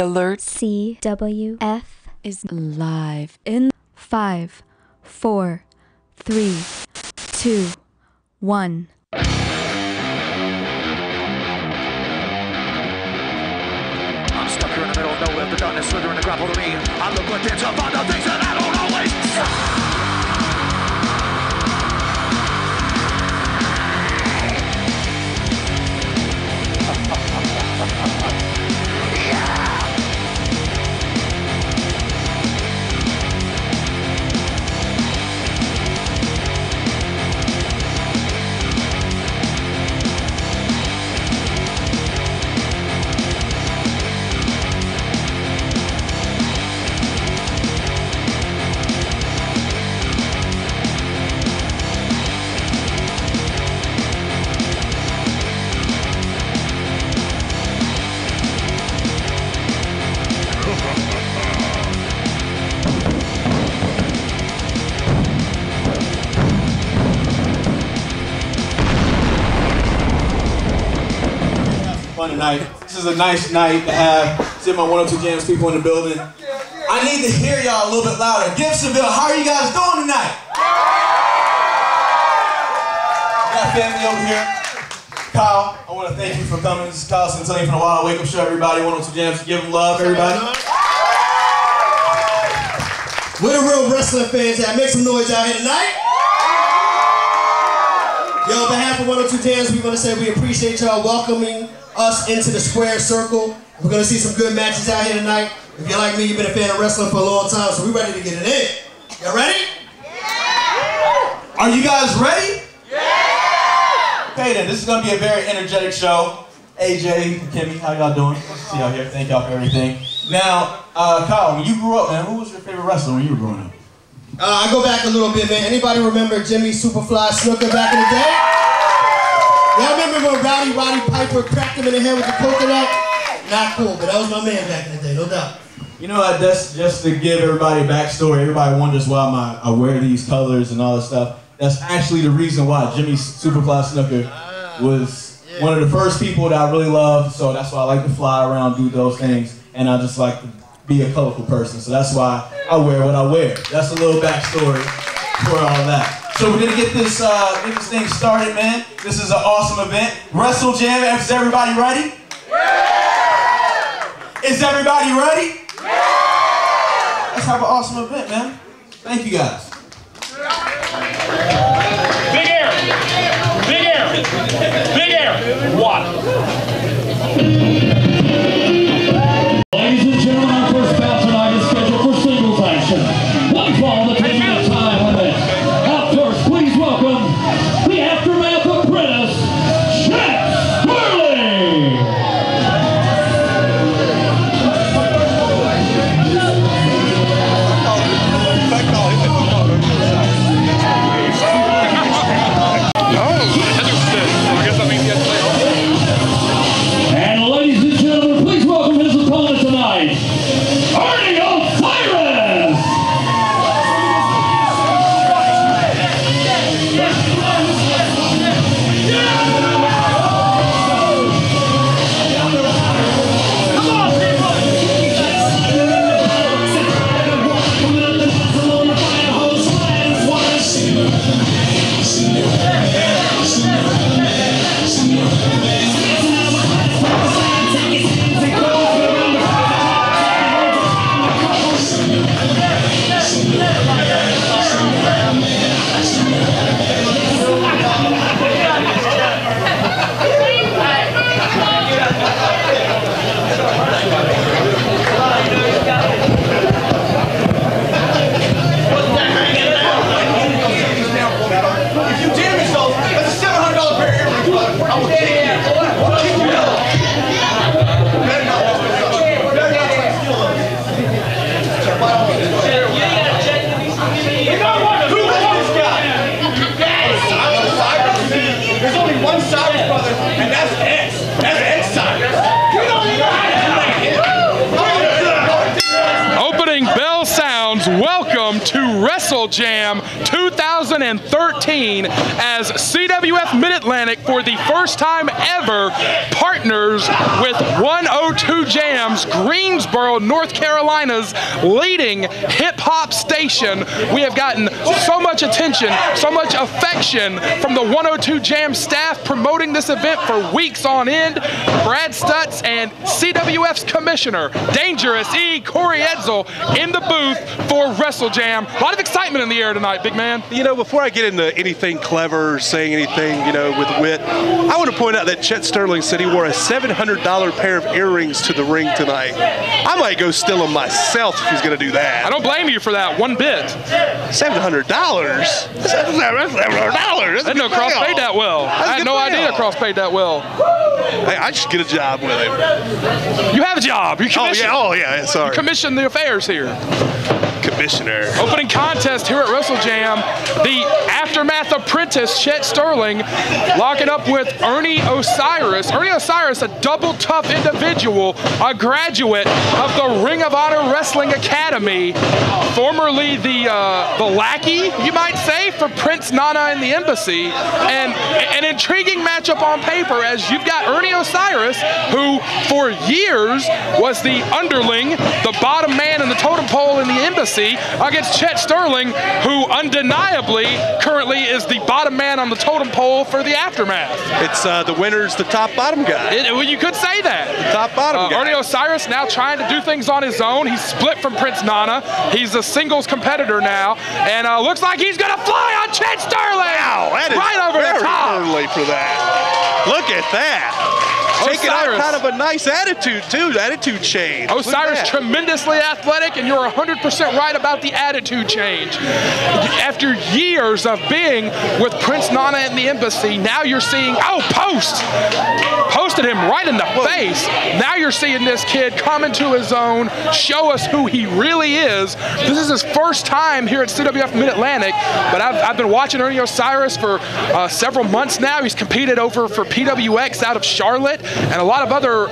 Alert. CWF is live in 5, 4, 3, 2, 1. I'm stuck here in the middle of nowhere, the darkness slithering to grapple to me. I look within to find the things that I don't always tonight. This is a nice night to have see my 102 Jamz people in the building. I need to hear y'all a little bit louder. Gibsonville, how are you guys doing tonight? We got family over here. Kyle, I want to thank you for coming. This is Kyle Centillion from the Wild Wake Up Show. Everybody, 102 Jamz, give them love, everybody. We're the real wrestling fans that make some noise out here tonight. Yo, on behalf of 102 Jamz, we want to say we appreciate y'all welcoming us into the square circle. We're going to see some good matches out here tonight. If you're like me, you've been a fan of wrestling for a long time, so we're ready to get it in. Y'all ready? Yeah! Are you guys ready? Yeah! Okay then, this is going to be a very energetic show. AJ, Kimmy, how y'all doing? Good to see y'all here. Thank y'all for everything. Now, Kyle, when you grew up, man, who was your favorite wrestler when you were growing up? I go back a little bit, man. Anybody remember Jimmy Superfly Snuka back in the day? Y'all remember when Roddy Piper cracked him in the head with the coconut? Not cool, but that was my man back in the day, no doubt. You know what, that's just to give everybody a backstory. Everybody wonders why I wear these colors and all this stuff. That's actually the reason why Jimmy Superfly Snuka was one of the first people that I really loved. So that's why I like to fly around, do those things. And I just like to be a colorful person. So that's why I wear what I wear. That's a little backstory for all that. So we're gonna get this thing started, man. This is an awesome event. WrestleJam, is everybody ready? Yeah! Is everybody ready? Yeah! Let's have an awesome event, man. Thank you guys. Big air! Big air! Big air! One. Ladies and gentlemen, our first bout tonight is scheduled for singles action. One fall, the 10-minute time limit. Out first, please welcome the Aftermath Apprentice, Jamz. And ladies and gentlemen, please welcome his opponent tonight, Arik Royal. Welcome to WrestleJam 2000. 2013 as CWF Mid-Atlantic for the first time ever partners with 102 Jamz, Greensboro, North Carolina's leading hip-hop station. We have gotten so much attention, so much affection from the 102 Jamz staff promoting this event for weeks on end. Brad Stutz and CWF's commissioner, Dangerous E. Corey Edsel, in the booth for WrestleJam. A lot of excitement in the air tonight, big man. You know, before I get into anything clever or saying anything, you know, with wit, I want to point out that Chet Sterling said he wore a $700 pair of earrings to the ring tonight. I might go steal them myself if he's going to do that. I don't blame you for that one bit. $700? $700? I didn't know Cross paid that well. I had no idea Cross paid that well. Hey, I just get a job with him. You have a job. You commission. Oh yeah, sorry. You commission the affairs here. Commissioner. Opening contest here at WrestleJam. The Aftermath apprentice, Chet Sterling, locking up with Ernie Osiris. Ernie Osiris, a double tough individual, a graduate of the Ring of Honor Wrestling Academy, formerly the lackey, you might say, for Prince Nana and the Embassy. And an intriguing matchup on paper, as you've got Ernie Osiris, who for years was the underling, the bottom man in the totem pole in the Embassy, against Chet Sterling, who undeniably currently is the bottom man on the totem pole for the Aftermath. It's the winner's the top bottom guy. Well, you could say that. The top bottom guy. Ernie Osiris now trying to do things on his own. He's split from Prince Nana. He's a singles competitor now, and looks like he's gonna fly on Chet Sterling. Wow, that is right over the top. Early for that. Look at that. Taking out kind of a nice attitude, too. Attitude change. Osiris tremendously athletic, and you're 100% right about the attitude change. After years of being with Prince Nana and the Embassy, now you're seeing, posted him right in the face. Now you're seeing this kid come into his own, show us who he really is. This is his first time here at CWF Mid-Atlantic, but I've been watching Ernie Osiris for several months now. He's competed over for PWX out of Charlotte, and a lot of other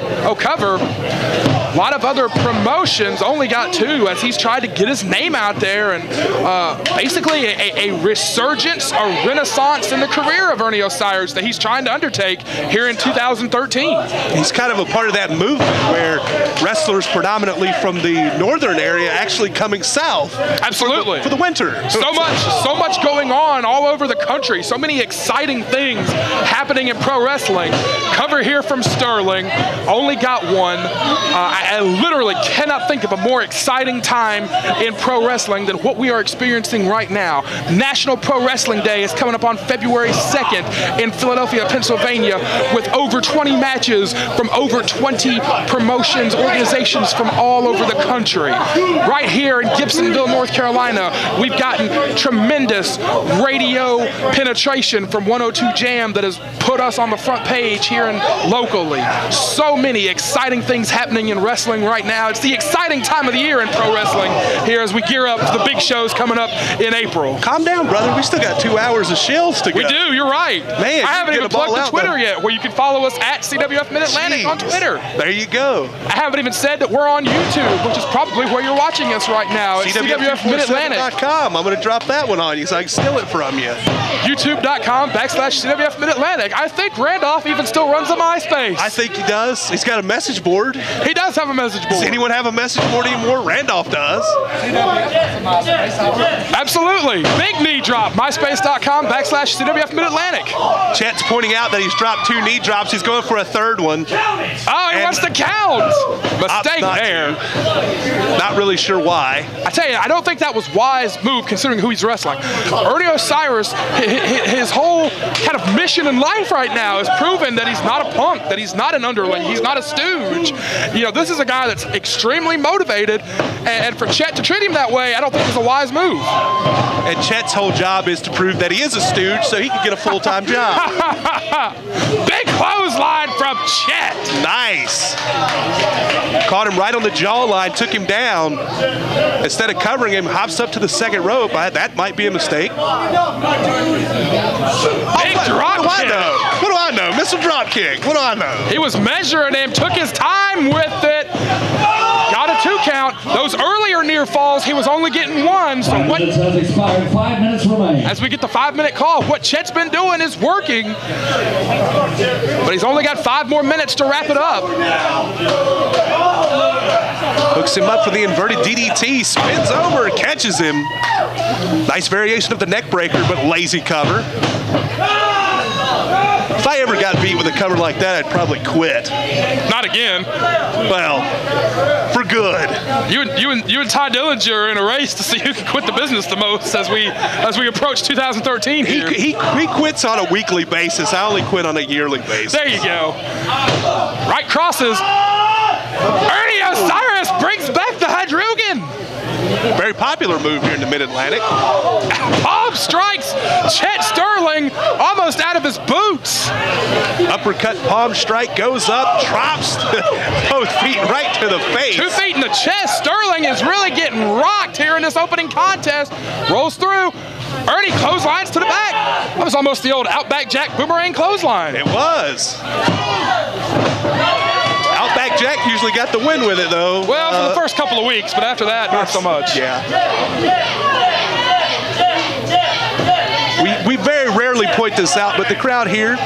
promotions, only got 2, as he's tried to get his name out there, and basically a resurgence, a renaissance in the career of Ernie Osiris that he's trying to undertake here in 2013. He's kind of a part of that movement where wrestlers predominantly from the northern area actually coming south. Absolutely. For the winter. So much going on all over the country. So many exciting things happening in pro wrestling. Cover here from Sterling. Only got one. I literally cannot think of a more exciting time in pro wrestling than what we are experiencing right now. National Pro Wrestling Day is coming up on February 2nd in Philadelphia, Pennsylvania, with over 20 matches from over 20 promotions, organizations from all over the country. Right here in Gibsonville, North Carolina, we've gotten tremendous radio penetration from 102 Jam that has put us on the front page here and locally. So many exciting things happening in wrestling right now. It's the exciting time of the year in pro wrestling here as we gear up for the big shows coming up in April. Calm down, brother. We still got 2 hours of shills to go. We do. You're right. Man, I haven't even plugged the Twitter yet, where you can follow us at CWF Mid-Atlantic on Twitter. There you go. I haven't even said that we're on YouTube, which is probably where you're watching us right now. It's CWF Mid-Atlantic. I'm going to drop that one on you so I can steal it from you. YouTube.com/CWF Mid-Atlantic. I think Randolph even still runs a MySpace. I think he does. He's got a message board. He does have a message board. Does anyone have a message board anymore? Randolph does. Absolutely. Big knee drop. MySpace.com/CWF Mid-Atlantic. Chet's pointing out that he's dropped 2 knee drops. He's going for a 3rd one. Oh, he wants to count. Mistake there. Not really sure why. I tell you, I don't think that was wise move considering who he's wrestling. Ernie Osiris, his whole kind of mission in life right now is proven that he's not a punk, that he's not an underling, he's not a stooge. You know, this is a guy that's extremely motivated, and for Chet to treat him that way, I don't think is a wise move. And Chet's whole job is to prove that he is a stooge so he can get a full-time job. Big clothesline from Chet. Nice. Caught him right on the jawline, took him down. Instead of covering him, hops up to the 2nd rope. That might be a mistake. Big drop kick. What do I know? Missile drop kick. What do I know? He was measuring him, took his time with it. Got a 2 count. Those earlier near falls, he was only getting one. So 5 minutes has expired. 5 minutes remain. As we get the 5-minute call, what Chet's been doing is working. But he's only got 5 more minutes to wrap it up. Hooks him up for the inverted DDT, spins over, catches him. Nice variation of the neck breaker, but lazy cover. If I ever got beat with a cover like that, I'd probably quit. Not again. Well, for good. You and Ty Dillinger are in a race to see who can quit the business the most as we approach 2013 here. He quits on a weekly basis. I only quit on a yearly basis. There you go. Right crosses. Ernie Osiris brings back the Hadouken. Very popular move here in the Mid-Atlantic. Palm strikes Chet Sterling almost out of his boots. Uppercut palm strike goes up, drops both feet right to the face. 2 feet in the chest. Sterling is really getting rocked here in this opening contest. Rolls through. Ernie clotheslines to the back. That was almost the old Outback Jack boomerang clothesline. It was. Outback Jack usually got the win with it, though. Well, for the first couple of weeks, but after that, not so much. Yeah. We very rarely point this out, but the crowd here,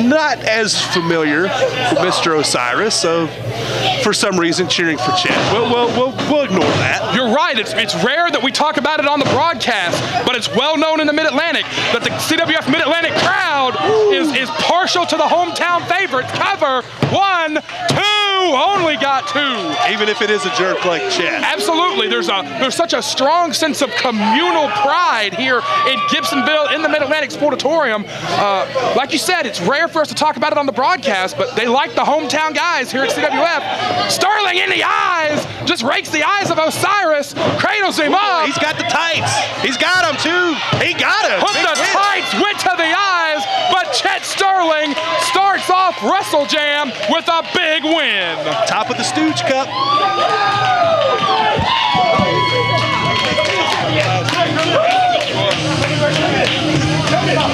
not as familiar with Mr. Osiris, so for some reason cheering for Chet. We'll ignore that. You're right. It's rare that we talk about it on the broadcast, but it's well known in the Mid-Atlantic that the CWF Mid-Atlantic crowd is partial to the hometown favorite. Cover 1, 2, only got 2. Even if it is a jerk like Chet. Absolutely. There's such a strong sense of communal pride here in Gibsonville in the Mid-Atlantic Sportatorium. Like you said, it's rare for us to talk about it on the broadcast, but they like the hometown guys here at CWF. Sterling in the eyes, just rakes the eyes of Osiris, cradles him up. He's got the tights. He's got him too. He got him. Put the tights, went to the eyes, but Chet Sterling starts off WrestleJam with a big win. Top of the Stooge Cup.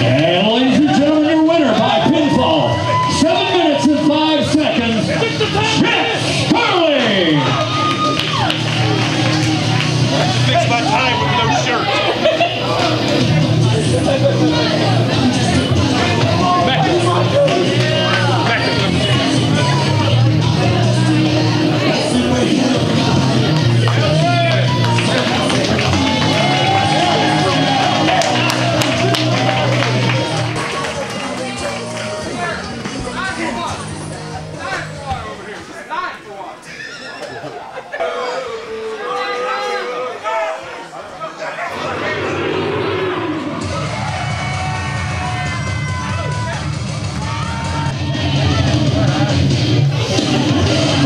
And ladies and gentlemen, your winner by pinfall, 7 minutes and 5 seconds, Chet Sterling. Fix my time with no shirt.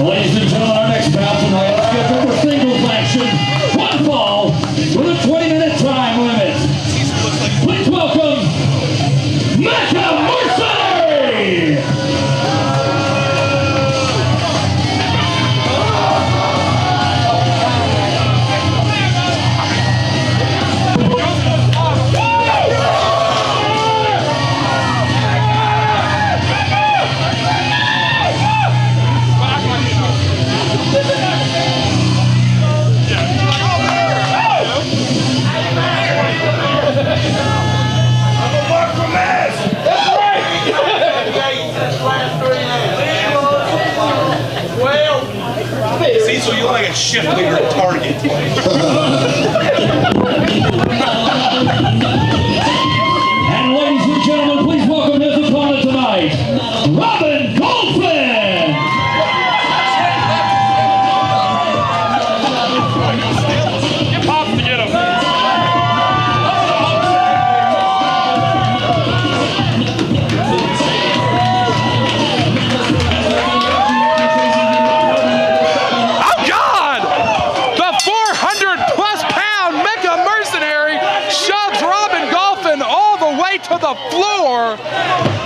Ladies and gentlemen, our next bout tonight is scheduled for singles action. 1 fall with a 20-minute time limit. Please welcome McALLISTER! So you look like a shift leader at Target. And ladies and gentlemen, please welcome his opponent tonight, Robin Goldfin! Pop to get him. To the floor,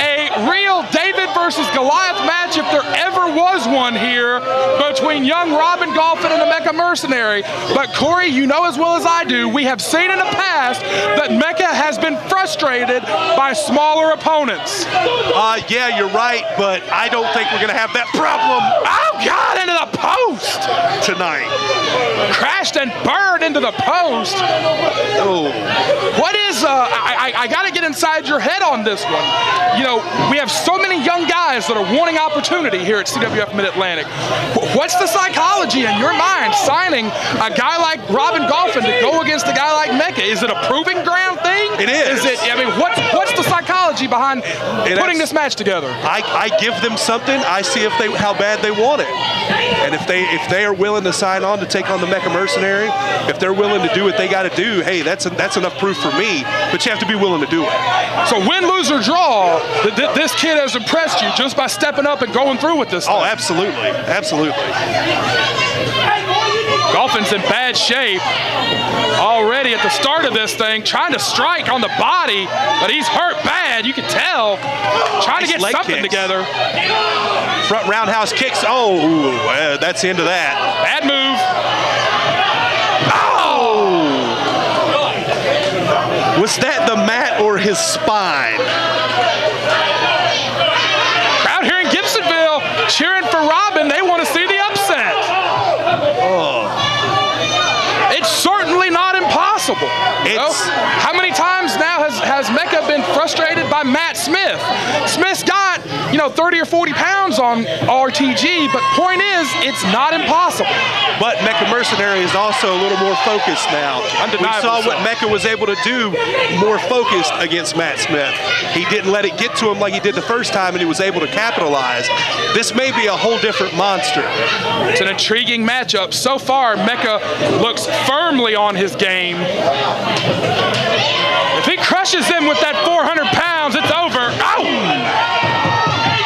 a real David versus Goliath match, if there ever was one here, between young Robin Golphin and the Mecha Mercenary. But Corey, you know as well as I do, we have seen in the past that Mecha has been frustrated by smaller opponents. Yeah, you're right, but I don't think we're going to have that problem. Oh, God, into the post tonight. Crashed and burned into the post. Oh. What is, I got to get inside your head on this one. You know, we have so many young guys that are wanting opportunity here at CWF Mid-Atlantic. What's the psychology in your mind signing a guy like Robin Golphin to go against a guy like Mecha? Is it a proving ground thing? It is. I mean, what's the psychology behind putting this match together? I give them something. I see how bad they want it. And if they are willing to sign on to take on the Mecha Mercenary, if they're willing to do what they got to do, hey, that's enough proof for me. But you have to be willing to do it. So win, lose, or draw, this kid has impressed you just by stepping up and going through with this thing. Oh, absolutely. Absolutely. Golphin's in bad shape already at the start of this thing, trying to strike on the body, but he's hurt bad, you can tell. Trying to get something together. Front roundhouse kicks. Oh, that's the end of that. Bad move. Oh! Was that the mat or his spine? Crowd here in Gibsonville cheering for Robin. They want to see the upset. Oh. It's certainly not impossible. How many times now has Mecha been frustrated by Matt Smith? Smith's got, 30 or 40 pounds on RTG, but point is, it's not impossible. But Mecha Mercenary is also a little more focused now. We saw what Mecha was able to do more focused against Matt Smith. He didn't let it get to him like he did the first time, and he was able to capitalize. This may be a whole different monster. It's an intriguing matchup. So far, Mecha looks firmly on his game. If he crushes him with that 400 pounds, it's over.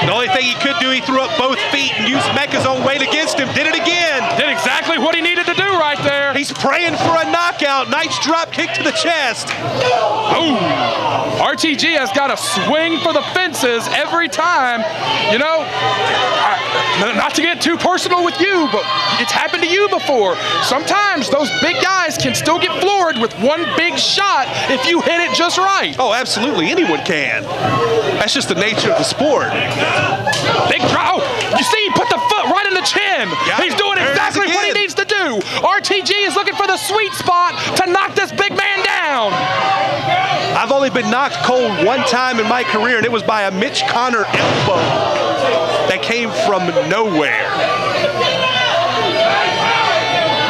The only thing he could do, he threw up both feet and used Mecha's own weight against him. Did it again. Did exactly what he needed to do right there. He's praying for a knockout. Nice drop kick to the chest. Boom. RTG has got to swing for the fences every time. Not to get too personal with you, but it's happened to you before. Sometimes those big guys can still get floored with one big shot if you hit it just right. Oh, absolutely. Anyone can. That's just the nature of the sport. Big drop. Oh, you see, he put the foot right in the chin. He's doing exactly what he needs to do. RTG is looking for the sweet spot to knock this big man down. I've only been knocked cold one time in my career, and it was by a Mitch Connor elbow that came from nowhere.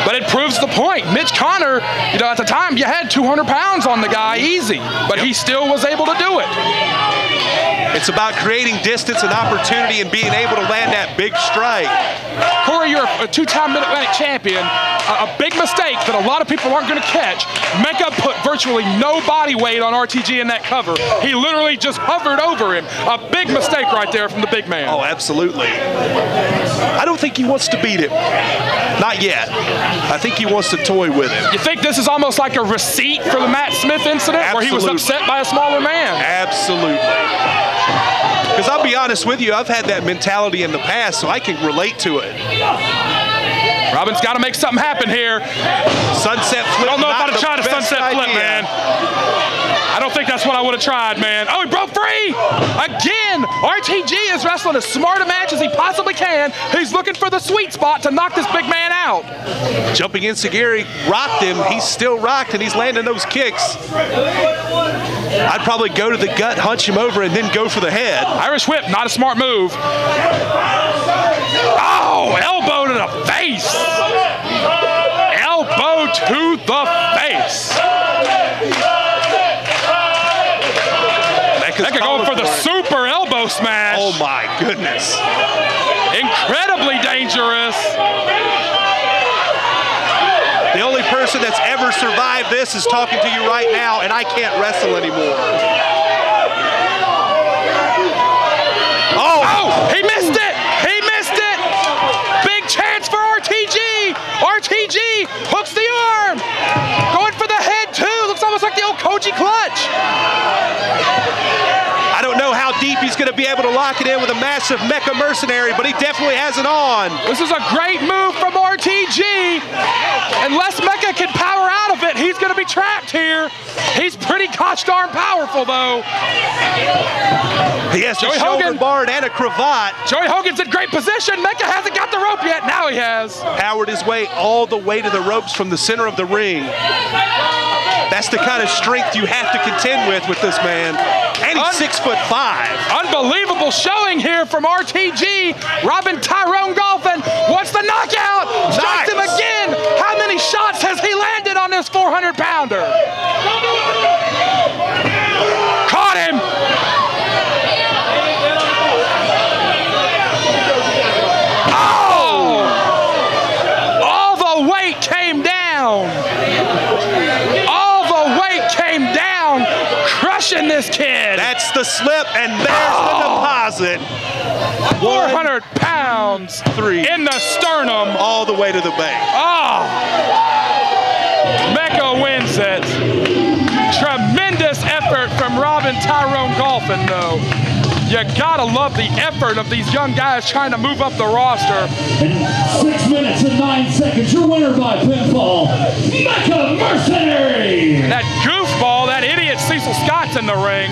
But it proves the point. Mitch Connor, at the time, you had 200 pounds on the guy easy, but he still was able to do it. It's about creating distance and opportunity and being able to land that big strike. Corey, you're a two-time Mid-Atlantic champion. A big mistake that a lot of people aren't going to catch. Mecha put virtually no body weight on RTG in that cover. He literally just hovered over him. A big mistake right there from the big man. Oh, absolutely. I don't think he wants to beat him. Not yet. I think he wants to toy with him. You think this is almost like a receipt for the Matt Smith incident where he was upset by a smaller man? Absolutely. Because I'll be honest with you, I've had that mentality in the past, so I can relate to it. Robin's got to make something happen here. Sunset flip. I don't know if I'd have tried a sunset flip, man. I don't think that's what I would have tried, man. Oh, he broke free! Again, RTG is wrestling as smart a match as he possibly can. He's looking for the sweet spot to knock this big man out. Jumping in, Sagiri rocked him. He's still rocked, and he's landing those kicks. I'd probably go to the gut, hunch him over, and then go for the head. Irish whip, not a smart move. Oh, elbow to the face. Elbow to the face. That could go for the super elbow smash. Oh my goodness. Incredibly dangerous. The only person that's ever survived this is talking to you right now, and I can't wrestle anymore. Oh, he missed it. He missed it. Big chance for RTG. RTG hooks the arm. Going for the head too. Looks almost like the old Koji clutch. I don't know how deep he's going to be able to lock it in with a massive Mecha Mercenary, but he definitely has it on. This is a great move from RTG. Unless Mecha can power out of it, he's going to be trapped here. He's pretty gosh darn powerful, though. He has a shoulder guard and a cravat. Joey Hogan's in great position. Mecha hasn't got the rope yet. Now he has. Powered his way all the way to the ropes from the center of the ring. That's the kind of strength you have to contend with this man. And he's 6'5". Unbelievable showing here from RTG. Robin Tyrone Golphin wants the knockout. Strikes him again. How many shots has he landed on this 400-pounder? Caught him. Oh! All the weight came down. All the weight came down, crushing this kid. That's the slip, and there's the deposit. 400 pounds, 3 in the sternum. All the way to the bank. Oh! Mecha wins it. Tremendous effort from Robin Tyrone Golphin, though. You gotta love the effort of these young guys trying to move up the roster. In 6 minutes and 9 seconds, your winner by pinfall, Mecha Mercenary! That goofball, that idiot Cecil Scott's in the ring.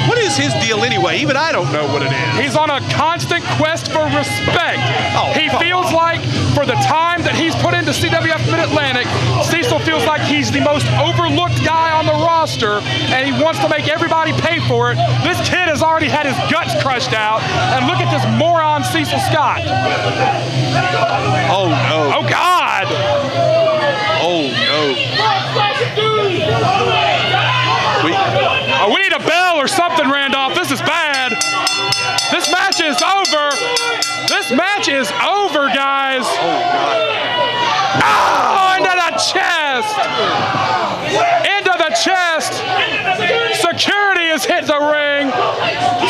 What is his deal anyway? Even I don't know what it is. He's on a constant quest for respect. Oh, he feels like for the time that he's put into CWF Mid-Atlantic, Cecil feels like he's the most overlooked guy on the roster, and he wants to make everybody pay for it. This kid has already had his guts crushed out, and look at this moron Cecil Scott. Oh, no. Oh, God. Oh, no. We need a bell or something, Randolph. This is bad. This match is over. This match is over, guys. Oh, God. Oh, into the chest. Into the chest. Security has hit the ring.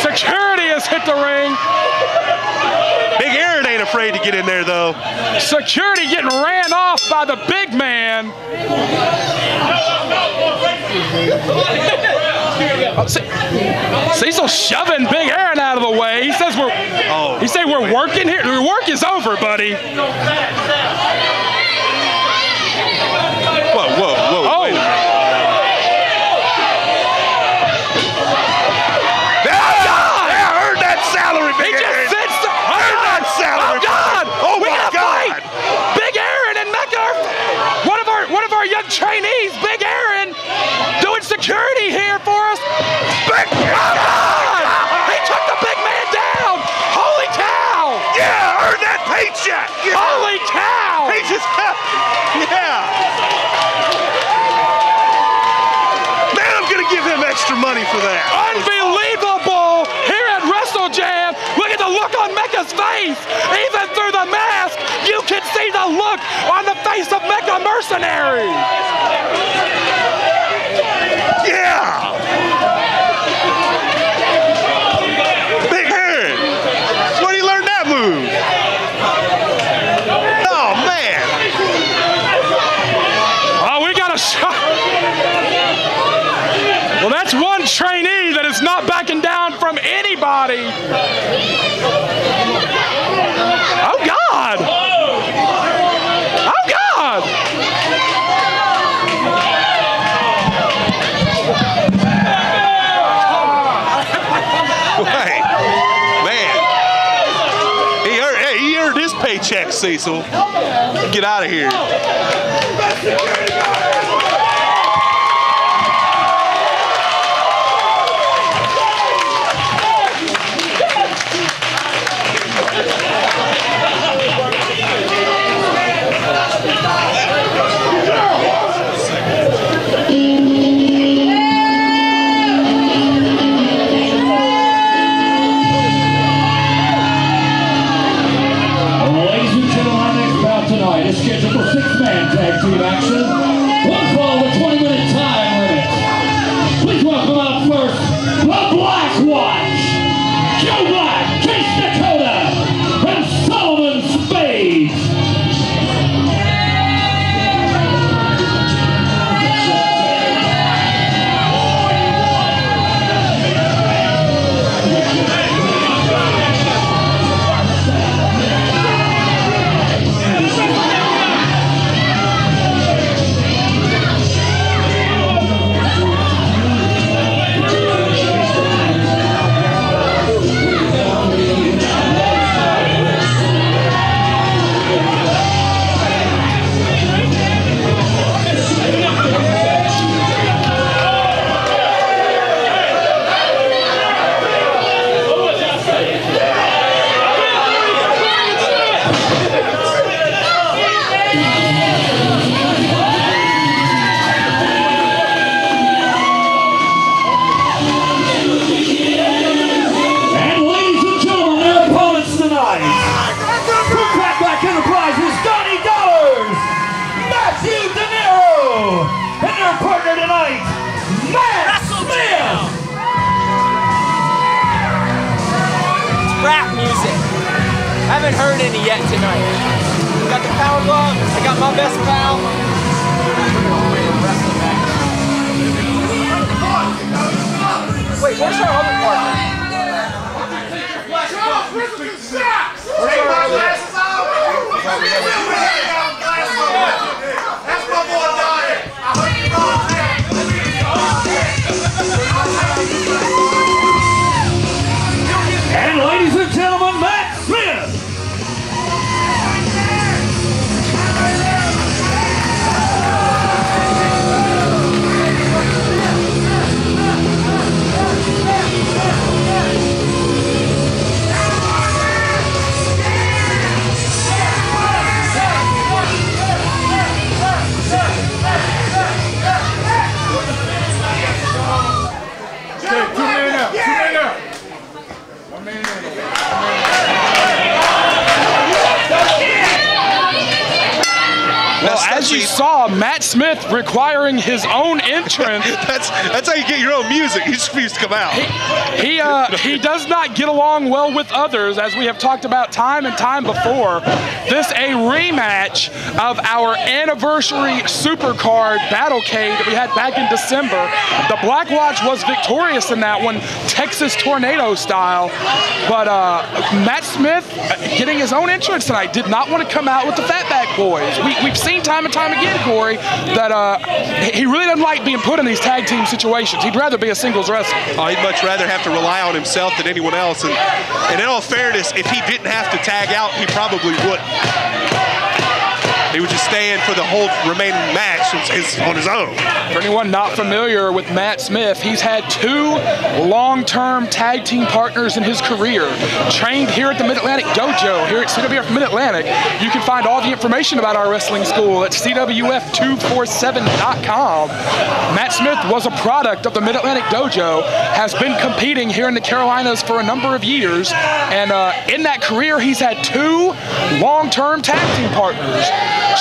Security has hit the ring. Big Aaron ain't afraid to get in there, though. Security getting ran off by the big man. Cecil shoving Big Aaron out of the way. He says we're working here. The work is over, buddy. Whoa, whoa, whoa. Oh. Wait a minute. I heard that salary, Big Aaron. I heard that salary. Oh, God. Oh, we my gotta God. fight. Big Aaron and Mecha. One of our young trainees, Big Aaron, doing security here for us. Big Oh, God. He took the big man down. Holy cow. Yeah, earn that paycheck. Yeah. Holy cow. He just kept, yeah. Man, I'm going to give him extra money for that. Unbelievable here at WrestleJam. Look at the look on Mecha's face. Even through the mask, you can see the look on the face of Mecha Mercenary. Yeah. Big Aaron. Where did he learn that move? Oh, man. Oh, we got a shot. Well, that's one trainee that is not backing down from anybody. Oh, God. Oh, God. Wait, man. He earned his paycheck, Cecil. Get out of here. Tonight is scheduled for 6-man tag team action. One fall with 20-minute time limit. Please welcome out first, the Black Watch, Joe Black, Case Dakota, and Solomon Spades. rap music. Haven't heard any yet tonight. We got the Power Glove. I got my best pal. Wait, where's our other partner? That's my boy down here. And ladies and gentlemen, Matt Smith. Well, as you saw, Matt Smith requiring his own entrance. That's how you get your own music. He just refused to come out. He does not get along well with others, as we have talked about time and time before. This a rematch of our anniversary Supercard Battlecade that we had back in December. The Black Watch was victorious in that one, Texas Tornado style. But Matt Smith getting his own entrance tonight, did not want to come out with the Fatback Boys. We've seen time and time again, Corey, that he really doesn't like being put in these tag team situations. He'd rather be a singles wrestler. Oh, he'd much rather have to rely on himself than anyone else. And in all fairness, if he didn't have to tag out, he probably wouldn't. He would just stay in for the whole remaining match on his own. For anyone not familiar with Matt Smith, he's had 2 long-term tag team partners in his career. Trained here at the Mid-Atlantic Dojo, here at CWF Mid-Atlantic. You can find all the information about our wrestling school at CWF247.com. Matt Smith was a product of the Mid-Atlantic Dojo, has been competing here in the Carolinas for a number of years, and in that career, he's had 2 long-term tag team partners.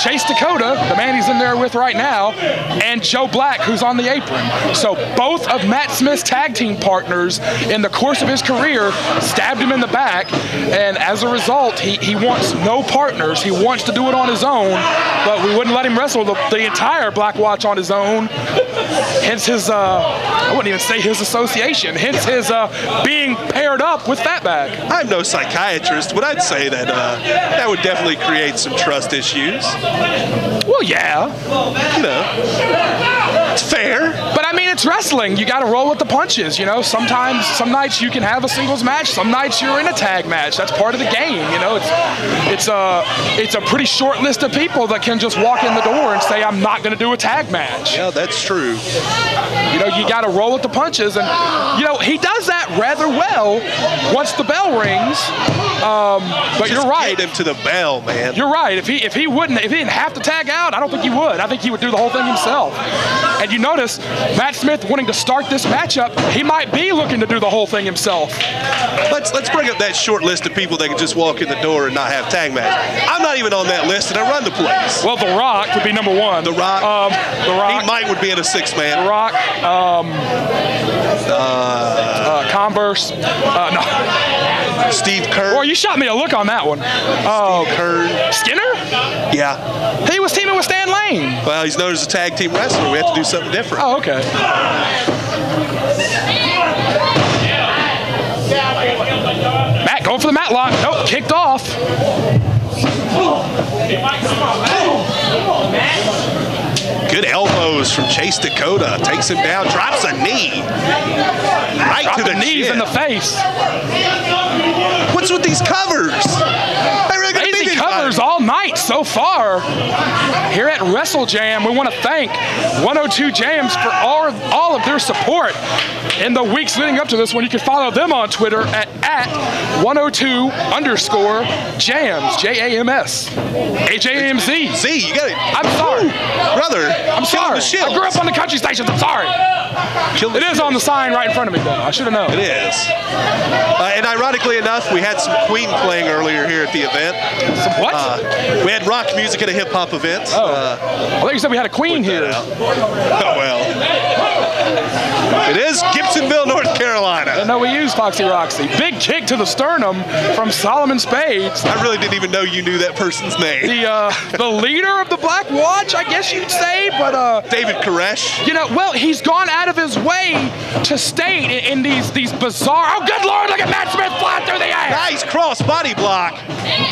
Chase Dakota, the man he's in there with right now, and Joe Black, who's on the apron. So both of Matt Smith's tag team partners in the course of his career stabbed him in the back, and as a result, he wants no partners. He wants to do it on his own, but we wouldn't let him wrestle the entire Black Watch on his own. Hence his, I wouldn't even say his association, hence his being paired up with Fatback. I'm no psychiatrist, but I'd say that that would definitely create some trust issues. Well, yeah. You know, it's fair. But I mean, it's wrestling. You got to roll with the punches, you know. Sometimes, some nights you can have a singles match. Some nights you're in a tag match. That's part of the game, you know. It's a pretty short list of people that can just walk in the door and say, I'm not going to do a tag match. Yeah, that's true. You know, you got to roll with the punches. And, you know, he does that rather well once the bell rings. But you're right. Get him to the bell, man. You're right. If he didn't have to tag out, I don't think he would. I think he would do the whole thing himself. And you notice Matt Smith wanting to start this matchup, he might be looking to do the whole thing himself. Let's bring up that short list of people that can just walk in the door and not have tag match. I'm not even on that list, and I run the place. Well, The Rock would be number 1. The Rock. The Rock. He might would be in a 6-man. The Rock. Converse. No. Steve Kern. Boy, you shot me a look on that one. Steve Kern. Skinner? Yeah. He was teaming with Stan Lane. Well, he's known as a tag team wrestler. We have to do something different. Oh, okay. Matt going for the matlock. Nope, kicked off. Good elbows from Chase Dakota. Takes him down, drops a knee. Right to the knees in the face. What's with these covers? Crazy covers all night so far. Here at WrestleJam, we want to thank 102 Jamz for all of their support in the weeks leading up to this one. You can follow them on Twitter at 102_Jamz, J-A-M-S, H-A-M-Z. Z, you got it. I'm sorry. Brother, I'm sorry. I grew up on the country stations. I'm sorry. It is on the sign right in front of me, though. I should have known. It is. And ironically enough, we had some Queen playing earlier here at the event. Some what? We had rock music at a hip-hop event. Oh. I thought you said we had a Queen here. Oh, well. It is Gibsonville, North Carolina. didn't know we used Foxy Roxy. Big kick to the sternum from Solomon Spades. I really didn't even know you knew that person's name. The leader of the Black Watch, I guess you'd say, but David Koresh. You know, well, he's gone out of his way to state in these bizarre. Oh, good Lord! Look at Matt Smith fly through the air. Nice cross body block.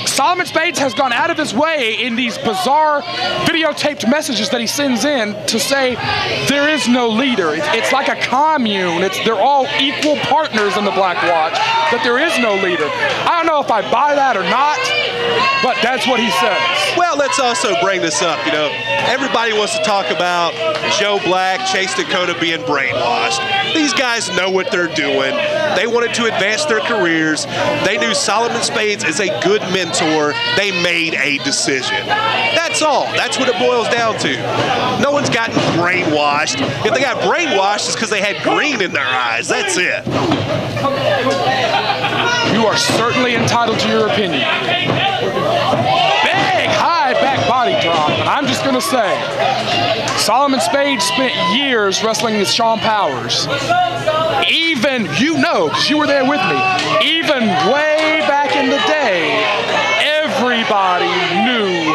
Solomon Spades has gone out of his way in these bizarre videotaped messages that he sends in to say there is no leader. It's like a commune. They're all equal partners in the Black Watch, that there is no leader. I don't know if I buy that or not, but that's what he says. Well, let's also bring this up. You know, everybody wants to talk about Joe Black, Chase Dakota being brainwashed. These guys know what they're doing. They wanted to advance their careers. They knew Solomon Spades is a good mentor. They made a decision. That's all. That's what it boils down to. No one's gotten brainwashed. If they got brainwashed, it's because they had green in their eyes. That's it. You are certainly entitled to your opinion. Big high back body drop. And I'm just going to say, Solomon Spades spent years wrestling with Sean Powers. Even, you know, because you were there with me, even way back in the day, everybody knew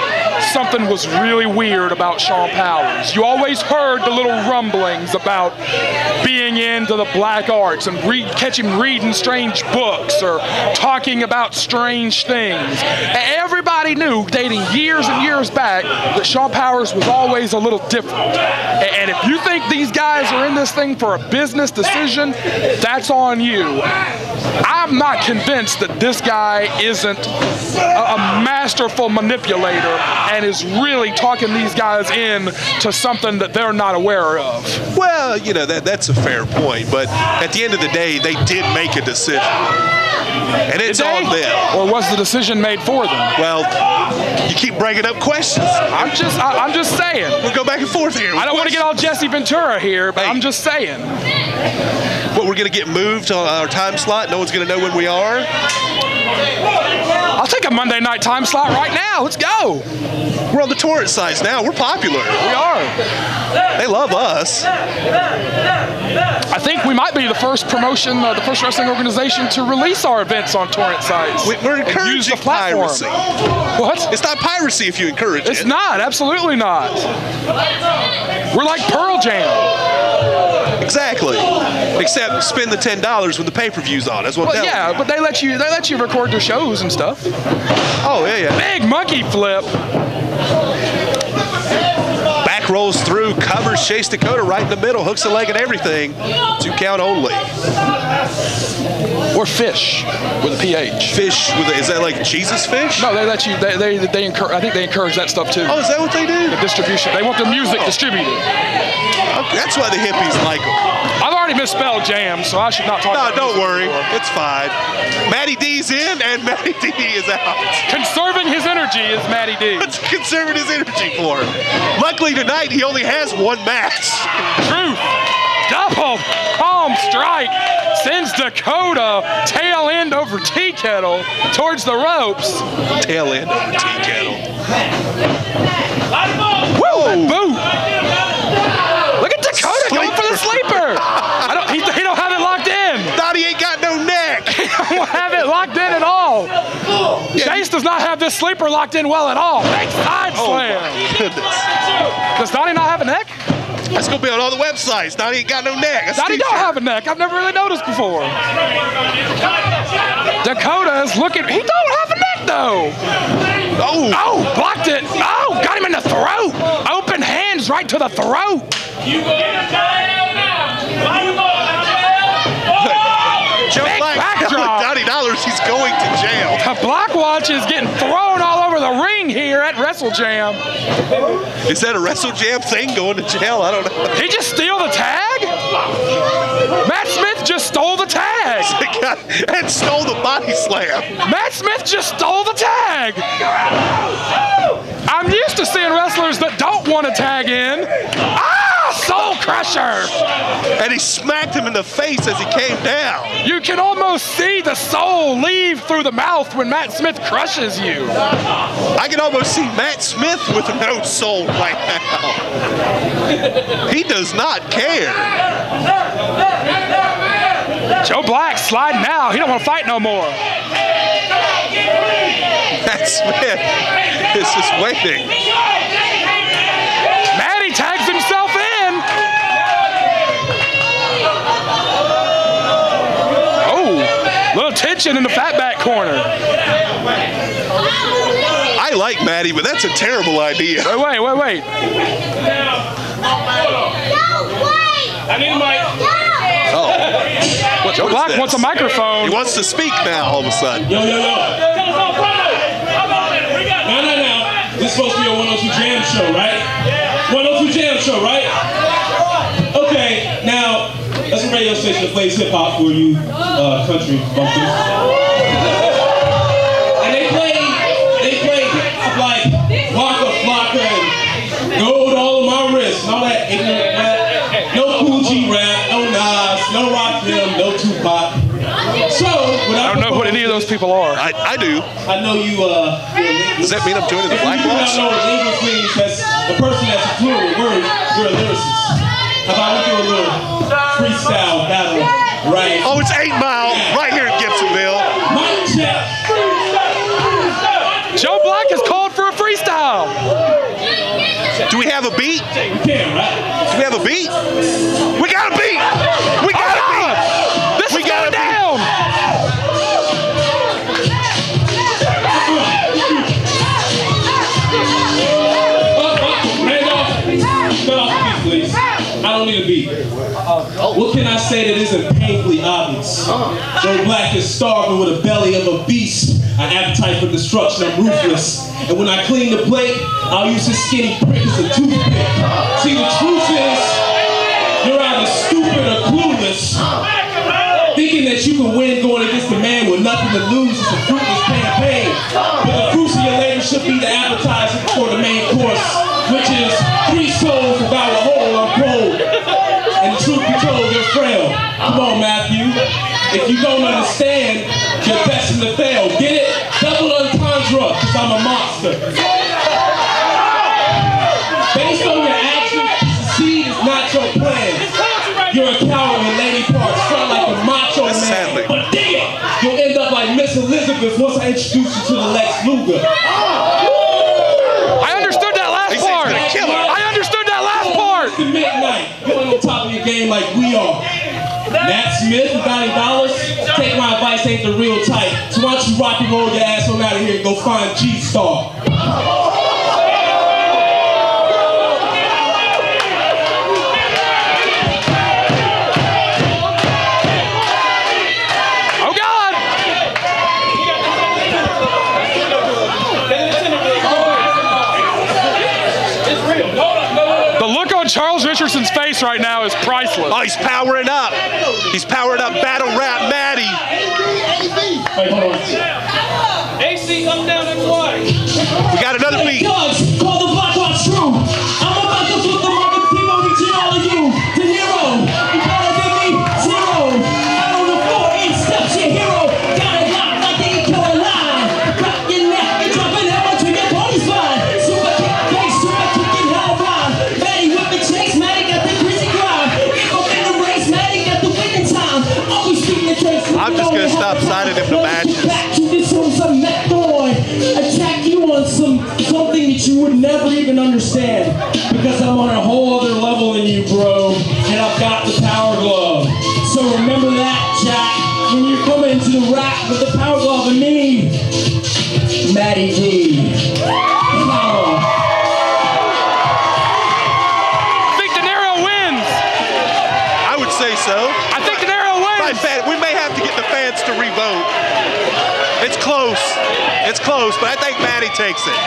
something was really weird about Sean Powers. You always heard the little rumblings about being into the black arts and catch him reading strange books or talking about strange things. Everybody knew, dating years and years back, that Sean Powers was always a little different. And if you think these guys are in this thing for a business decision, that's on you. I'm not convinced that this guy isn't a masterful manipulator and is really talking these guys in to something that they're not aware of. Well, you know, that's a fair point, but at the end of the day, they did make a decision. And it's on them. Or was the decision made for them? Well, you keep bringing up questions. I'm just saying. We'll go back and forth here. I don't want to get all Jesse Ventura here, but hey, I'm just saying. What, we're going to get moved on our time slot? No one's going to know when we are? I'll take a Monday night time slot right now. Let's go. We're on the torrent sites now. We're popular. We are. They love us. I think we might be the first promotion, the first wrestling organization to release our events on torrent sites. We're encouraging piracy. What? It's not piracy if you encourage it. It's not. Absolutely not. We're like Pearl Jam. Exactly. Except spend the $10 when the pay-per-view's on. That's what. Well, yeah, but they let you record their shows and stuff. Oh yeah. Big monkey flip. Back rolls through, covers Chase Dakota right in the middle, hooks the leg and everything. 2 count only. Or fish with a PH. Fish with is that like Jesus fish? No, they let you. They encourage. I think they encourage that stuff too. Oh, is that what they do? The distribution. They want the music distributed. Okay, that's why the hippies like them. I've already misspelled Jamz, so I should not talk about it. No, don't worry. It's fine. Matty D's in and Matty D is out. Conserving his energy is Matty D. What's conserving his energy for? Luckily tonight he only has 1 match. Truth. Double palm strike sends Dakota tail end over tea kettle towards the ropes. Tail end over tea kettle. Whoa! Boot. Look at Dakota going for the sleeper. He don't have it locked in. Thought he ain't got no neck. He don't have it locked in at all. Yeah, Chase does not have this sleeper locked in well at all. Big side slam. Oh my goodness. Does Donnie not have a neck? That's gonna be on all the websites. Donnie ain't got no neck. Donnie don't have a neck. I've never really noticed before. Dakota is looking. He don't have a neck though. Oh, blocked it. Oh, got him in the throat. Open hands right to the throat. You go to jail now. Joe Black, $90, he's going to jail. The Black Watch is getting thrown all over the ring here at WrestleJam. Is that a WrestleJam thing, going to jail? I don't know. He just steal the tag? Matt Smith just stole the tag. And stole the body slam. Matt Smith just stole the tag. I'm used to seeing wrestlers that don't want to tag in. Soul crusher! And he smacked him in the face as he came down. You can almost see the soul leave through the mouth when Matt Smith crushes you. I can almost see Matt Smith with no soul right now. He does not care. Joe Black sliding out. He don't want to fight no more. Matt Smith is just waiting. Matty tags himself in. Oh, little tension in the fatback corner. I like Matty, but that's a terrible idea. Wait. I need a mic. Oh. Joe Black wants a microphone. He wants to speak now all of a sudden. Yo. No. This is supposed to be a 102 Jam show, right? 102 Jam show, right? Okay, now, that's a radio station that plays hip-hop for you country bumpers. And they play hip-hop like Waka Flocka and Gold All of My Wrist and all that ignorant rap. No Cool G rap, no Nas, no Rock Film, no Tupac. So, I don't know what any of those people are. I do. I know you, Does that mean I'm joining the Black Box? If you do not know what linguist means, that's the person that's fluent with words, you're a lyricist. How about we do a little freestyle battle, right? Oh, it's 8 Mile, right here in Gibsonville. Mic check. Joe Black is called for a freestyle. Do we have a beat? We can, right? Do we have a beat? We got a beat! We got a beat! This is going down! Cut off the beat, please. I don't need a beat. What can I say that isn't painfully obvious? Joe Black is starving with a belly of a beast, an appetite for destruction. I'm ruthless. And when I clean the plate, I'll use this skinny prick as a toothpick. See, the truth is, you're either stupid or clueless. Thinking that you can win going against a man with nothing to lose is a fruitless campaign. But the fruits of your labor should be the appetizer for the main course, which is 3 souls without a hole, I'm cold. And the truth be told, you're frail. Come on, Matthew. If you don't understand, you're destined to fail. Get it? Double entendre, because I'm a monster. Based on your actions, succeed is not your plan. You're a coward with lady parts, front like a macho man. Sadly. But dig it! You'll end up like Miss Elizabeth once I introduce you to the Lex Luger. I understood that last part. I understood that last part. It's the midnight. Going on top of your game like we are. Matt Smith and Donnie Dollars, take my advice, ain't the real type. So why don't you rock and roll your ass on out of here and go find G-Star. Charles Richardson's face right now is priceless. Oh, he's powering up. He's powering up battle rap Matty. Wait, hold on. AC up, down, and wide. We got another beat. Call the Black Box true. I'm about to flip the market team on each and all of you. The hero. You gotta give me 0. Out on the floor, 8 steps, your hero. Got it locked like they killer line. Rock your neck and drop it hammer to your body spine. Super kick, face, super kicking hell rhyme. Matty whip the chase, Matty got the crazy grind. If I'm in the race, Matty got the winning time. Always speaking the trace. I'm just gonna stop signing him to matches. Attack you on something that you would never even understand, because I'm on a whole other level than you, bro, and I've got the power glove. So remember that, Jack, when you're coming to the rack with the power glove and me, Matty D. Power. I think De Niro wins. I would say so. I think De Niro wins. We may have to get the fans to revote. It's close. It's close, but I think Matty takes it.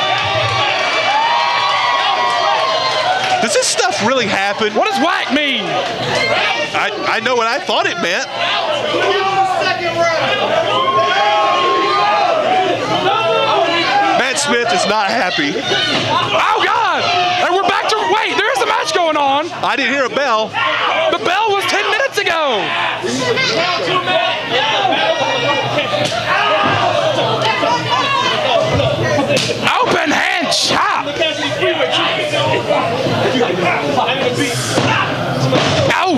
Does this stuff really happen? What does whack mean? I know what I thought it meant. Matt Smith is not happy. Oh, God! And we're back to, wait, there is a match going on. I didn't hear a bell. The bell was 10 minutes ago. Open hand chop. Ow.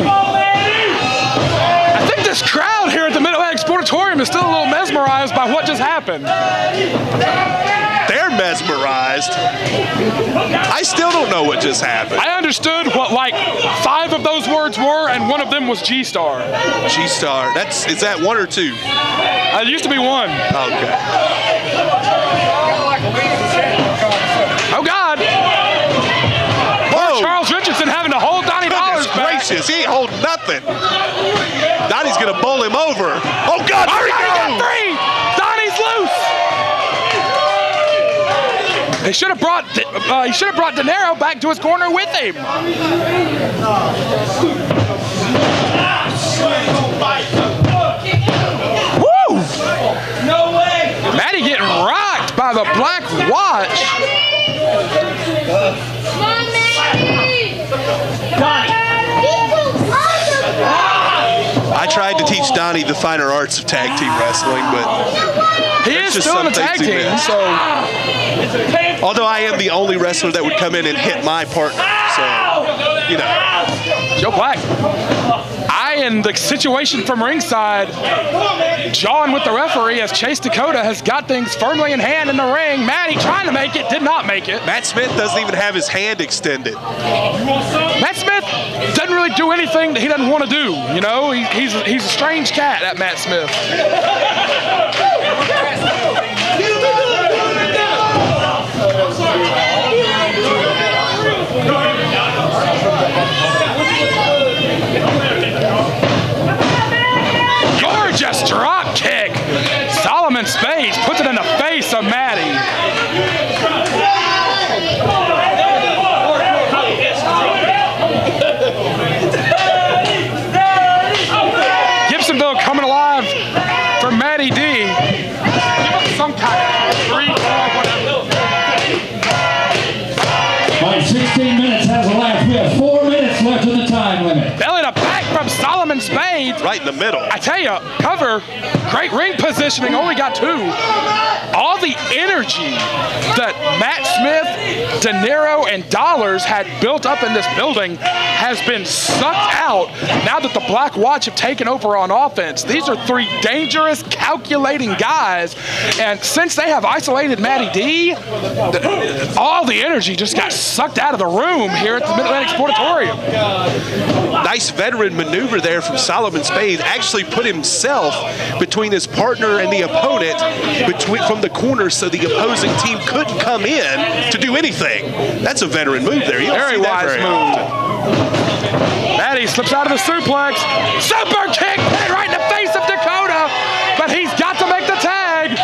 I think this crowd here is still a little mesmerized by what just happened. They're mesmerized. I still don't know what just happened. I understood what like 5 of those words were, and one of them was G-Star. G-Star. Is that 1 or 2? It used to be 1. Okay. Oh God! Whoa! Charles Richardson having to hold Donnie Dollars back. Gracious, he ain't holding nothing. Donnie's gonna bowl him over. Oh God! There he got goes! 3. Donnie's loose. He should have brought De Niro back to his corner with him. Woo! No way! Matty getting rocked by the Black Watch. Come on, Matty! I tried to teach Donnie the finer arts of tag team wrestling, but he is still in the tag team, so. Although I am the only wrestler that would come in and hit my partner, so, you know. Joe Black. In the situation from ringside, jawing with the referee as Chase Dakota has got things firmly in hand in the ring. Matty trying to make it, did not make it. Matt Smith doesn't even have his hand extended. Matt Smith doesn't really do anything that he doesn't want to do. You know, he's a strange cat, that Matt Smith. Gorgeous drop kick. Solomon Spades puts it in the face of Matty. Gibsonville coming alive for Matty D. Give us some kind of 3, 4, whatever. My 16 minutes has elapsed. We have 4 minutes left in the time limit. Belly to back from Solomon Spades. Right in the middle. I tell you, cover, great ring positioning, only got 2. All the energy that Matt Smith, De Niro, and Dollars had built up in this building has been sucked out now that the Black Watch have taken over on offense. These are 3 dangerous, calculating guys, and since they have isolated Matty D, all the energy just got sucked out of the room here at the Mid-Atlantic Sportatorium. Nice veteran maneuver there from Solomon Spades. Actually put himself between his partner and the opponent from the corner so the opposing team couldn't come in to do anything. That's a veteran move there. Very wise move. Matty slips out of the suplex. Super kick right in the face of Dakota, but he's got to make the tag.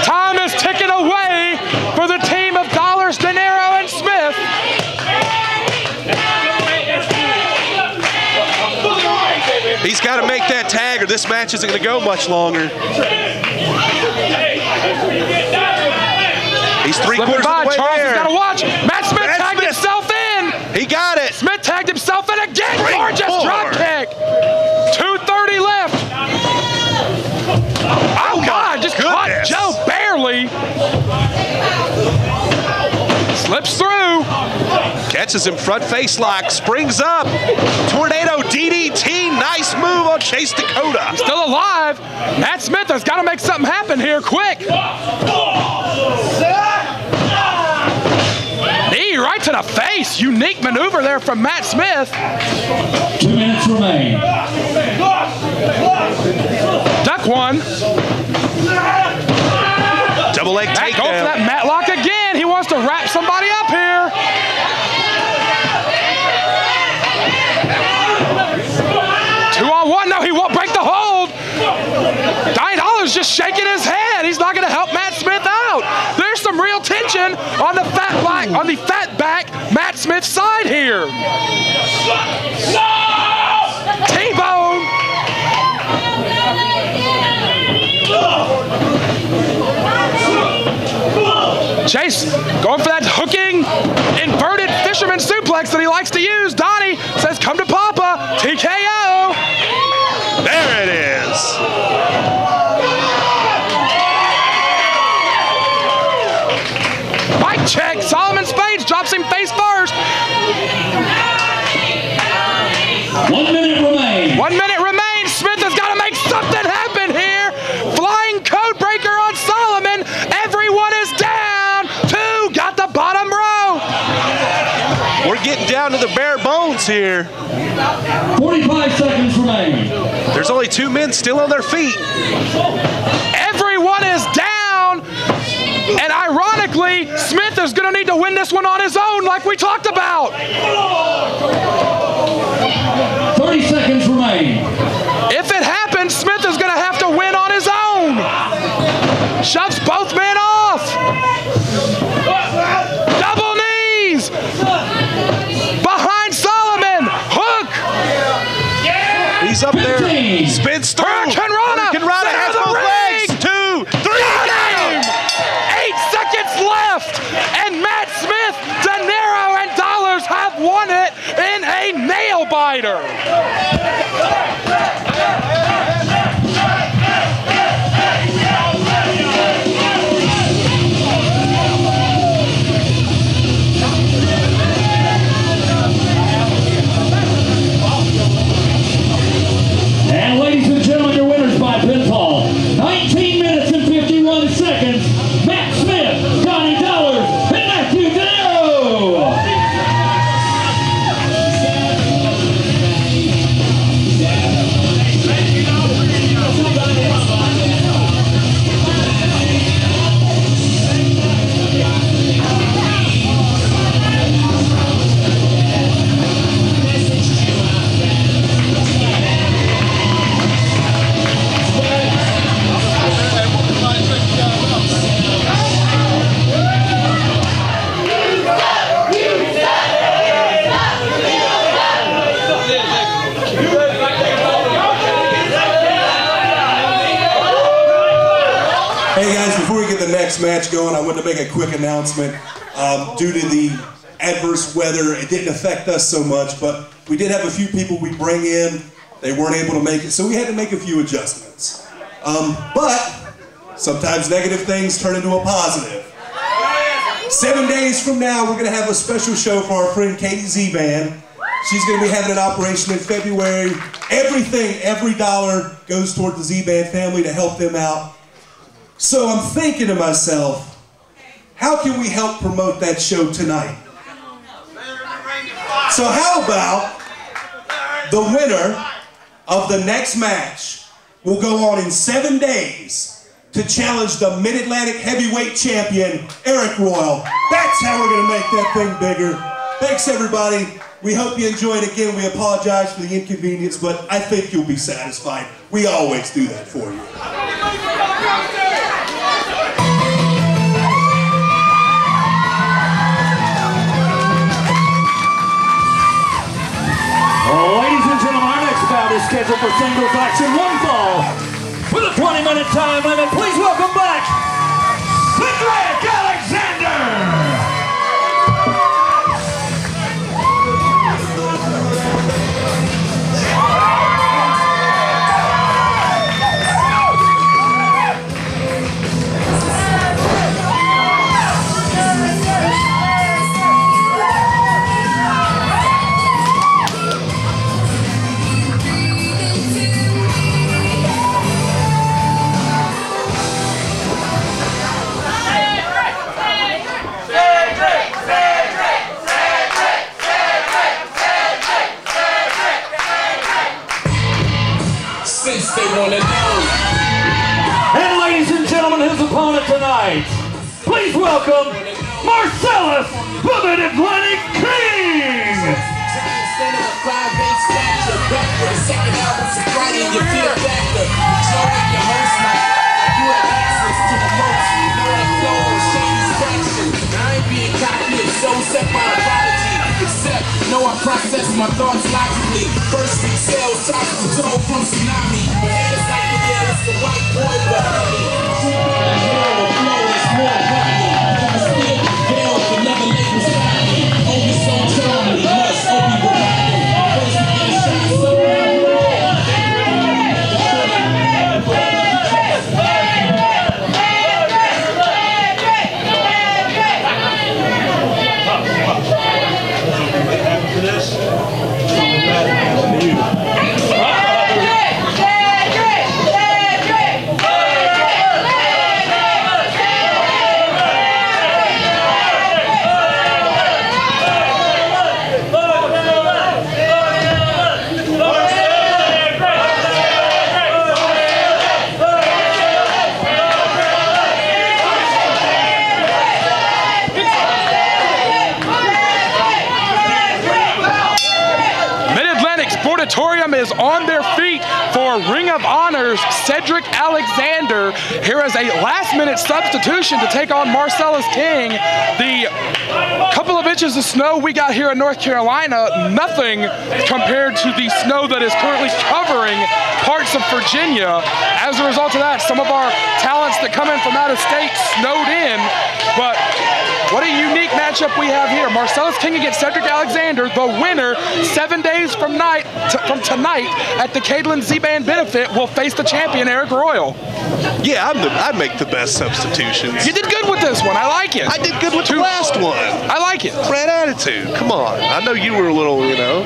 Time is ticking away for the team of Dollars, De Niro, and Smith. He's got to make that tag or this match isn't going to go much longer. He's 3/4 of the way Charles there. has got to watch. Matt Smith tagged himself in. He got it. Smith tagged himself in again. Gorgeous drop kick. 2:30 left. Oh God, just caught Joe barely. Slips through. Catches him front face lock. Springs up. Tornado DDT. Nice move on Chase Dakota. He's still alive. Matt Smith has got to make something happen here quick. Knee right to the face. Unique maneuver there from Matt Smith. 2 minutes remain. Duck one. Double leg Matt takedown. going for that Matlock again. He wants to wrap somebody up here. Two on one. No, he won't break the hold. $9 just shaking his head. He's not going to help Matt Smith out. There's some real tension on the fat back Matt Smith's side here. T-bone. Chase going for that hooking, inverted fisherman suplex that he likes to use. Donnie says, come to Papa. TKO. There it is. Mic check. Solomon Spades drops him face first. 1 minute remains. 1 minute remains. Smith has got to make something happen. results here. 45 seconds remaining. There's only 2 men still on their feet. Everyone is down. And ironically, Smith is going to need to win this one on his own like we talked about. 30 seconds remaining. If it happens, Smith is going to have to win on his own. Shoves both men off. Double knees. Behind Solomon. Hook. He's up there. Spins through. Hurricane Rana. Has both legs. 2, 3. Got him. 8 seconds left. And Matt Smith, De Niro, and Dollars have won it in a nail biter. And ladies and gentlemen, your winners by pinfall. 19 minutes and 51 seconds. Matt Smith, Johnny Dollars, and Matthew De Niro. Hey guys, before we get the next match going, I wanted to make a quick announcement. Due to the adverse weather, it didn't affect us so much, but we did have a few people we bring in. They weren't able to make it, so we had to make a few adjustments. But sometimes negative things turn into a positive. 7 days from now, we're going to have a special show for our friend KAMAKAZI band. She's going to be having an operation in February. Every dollar goes toward the Z-Band family to help them out. So I'm thinking to myself, how can we help promote that show tonight? So how about the winner of the next match will go on in 7 days to challenge the Mid-Atlantic heavyweight champion, Arik Royal. That's how we're going to make that thing bigger. Thanks everybody. We hope you enjoyed it. Again, we apologize for the inconvenience, but I think you'll be satisfied. We always do that for you. Ladies and gentlemen, our next bout is scheduled for singles action, 1 fall. With a 20-minute time limit, please welcome back CEDRIC Alexander. And ladies and gentlemen, his opponent tonight, please welcome MARCELLUS, the Mid-Atlantic King! No, I process my thoughts logically. First we sell shots to toe from tsunami. But haters like the air, it's the white boy, the honey. The flow is more honey. I'm still veiled, but never label shiny. Only so charming, must Obi reminded. First we get a shot, so This. is on their feet for Ring of Honor's Cedric Alexander. Here is a last-minute substitution to take on Marcellus King. The couple of inches of snow we got here in North Carolina, nothing compared to the snow that is currently covering parts of Virginia. As a result of that, some of our talents that come in from out of state snowed in, but what a unique matchup we have here. Marcellus King against Cedric Alexander. The winner, 7 days from tonight at the Caitlin Z-Band benefit, will face the champion, Arik Royal. Yeah, I make the best substitutions. You did good with this one. I like it. I did good with the last one. I like it. Red attitude. Come on. I know you were a little, you know.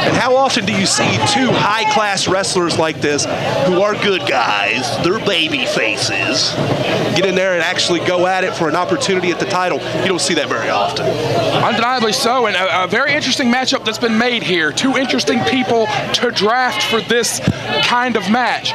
And how often do you see two high-class wrestlers like this who are good guys, they're baby faces, get in there and actually go at it for an opportunity at the title? You don't see that very often. Undeniably so, and a very interesting matchup that's been made here. Two interesting people to draft for this kind of match.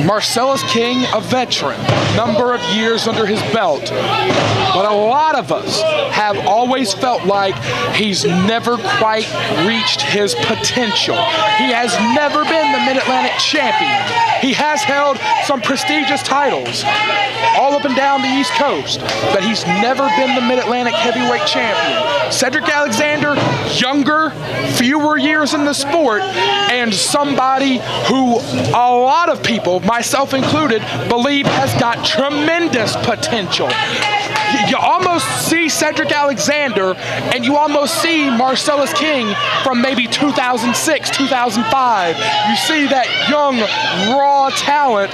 Marcellus King, a veteran, number of years under his belt, but a lot of us have always felt like he's never quite reached his potential. He has never been the Mid-Atlantic champion. He has held some prestigious titles all up and down the East Coast, but he's never been the Mid-Atlantic heavyweight champion. Cedric Alexander, younger, fewer years in the sport, and somebody who a lot of people, myself included, believe has got tremendous potential. You almost see Cedric Alexander and you almost see Marcellus King from maybe 2006, 2005. You see that young, raw talent.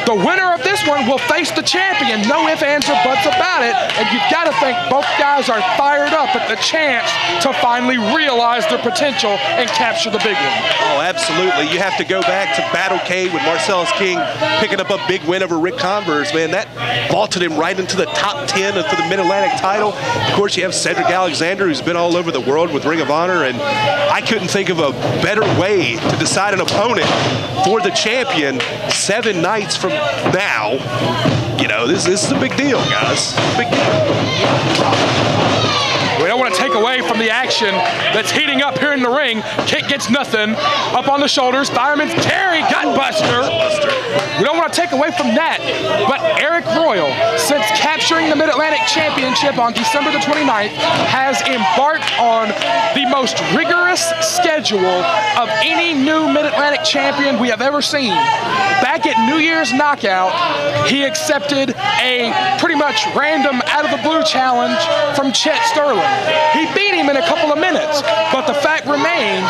The winner of this one will face the champion. No ifs, ands, or buts about it. And you've got to think both guys are fired up at the chance to finally realize their potential and capture the big one. Oh, absolutely. You have to go back to Battle Cave with Marcellus King picking up a big win over Rick Converse, man. That vaulted him right into the top 10 for the Mid-Atlantic title. Of course, you have Cedric Alexander, who's been all over the world with Ring of Honor, and I couldn't think of a better way to decide an opponent for the champion 7 nights from now. You know, this is a big deal, guys. Big deal. We don't want to take away from the action that's heating up here in the ring. Kick gets nothing. Up on the shoulders, fireman's carry, gutbuster. We don't want to take away from that. But Arik Royal, since capturing the Mid-Atlantic Championship on December the 29th, has embarked on the most rigorous schedule of any new Mid-Atlantic champion we have ever seen. Back at New Year's Knockout, he accepted a pretty much random out-of-the-blue challenge from Chet Sterling. He beat him in a couple of minutes, but the fact remains,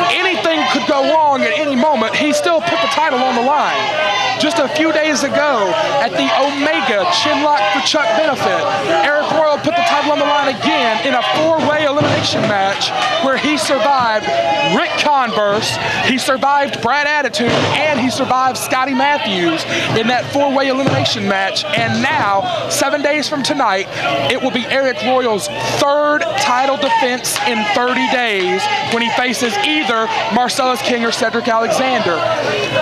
anything could go wrong at any moment. He still put the title on the line. Just a few days ago, at the Omega Chinlock for Chuck benefit, Arik Royal put the title on the line again in a 4-way elimination match where he survived Rick Converse, he survived Brad Attitude, and he survived Scotty Matthews in that 4-way elimination match. And now, 7 days from tonight, it will be Arik Royal's 3rd title defense in 30 days when he faces either Marcellus King or Cedric Alexander.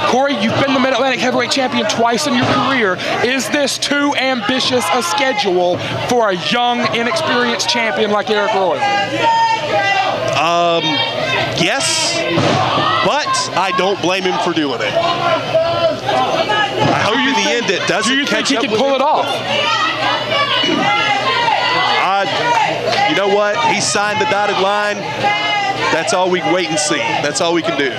Corey, you've been the Mid-Atlantic heavyweight champion twice in your career. Is this too ambitious a schedule for a young, inexperienced champion like Arik Royal? Yes, but I don't blame him for doing it. I hope in the end it doesn't. Do you think catch he up can pull it off? You know what? He signed the dotted line. That's all we can wait and see. That's all we can do.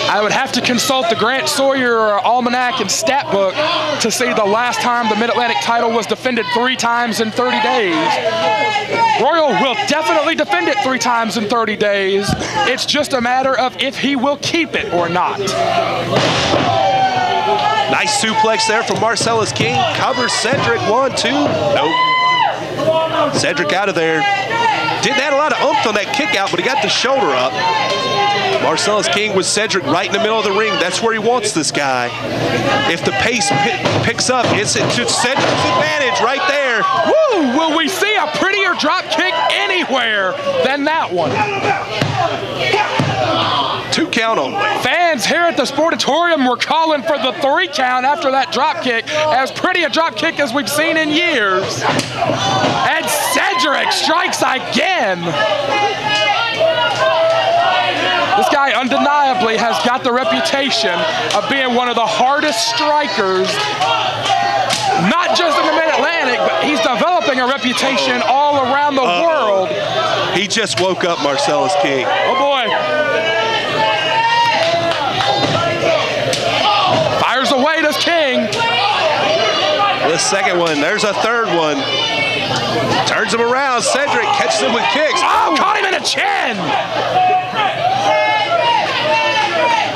I would have to consult the Grant Sawyer Almanac and Stat Book to see the last time the Mid-Atlantic title was defended 3 times in 30 days. Royal will definitely defend it 3 times in 30 days. It's just a matter of if he will keep it or not. Nice suplex there from Marcellus King. Covers Cedric. 1, 2. Nope. Cedric out of there. Didn't have a lot of oomph on that kick out, but he got the shoulder up. Marcellus King with Cedric right in the middle of the ring. That's where he wants this guy. If the pace picks up, it's to Cedric's advantage right there. Woo! Will we see a prettier drop kick anywhere than that one? 2 count only. Fans here at the Sportatorium were calling for the 3 count after that drop kick. As pretty a drop kick as we've seen in years. And CEDRIC strikes again. This guy undeniably has got the reputation of being one of the hardest strikers, not just in the Mid-Atlantic, but he's developing a reputation all around the world. He just woke up Marcellus King. Oh boy. Fires away, does King. The second one, there's a third one. Turns him around, CEDRIC catches him with kicks. Oh, caught him in the chin.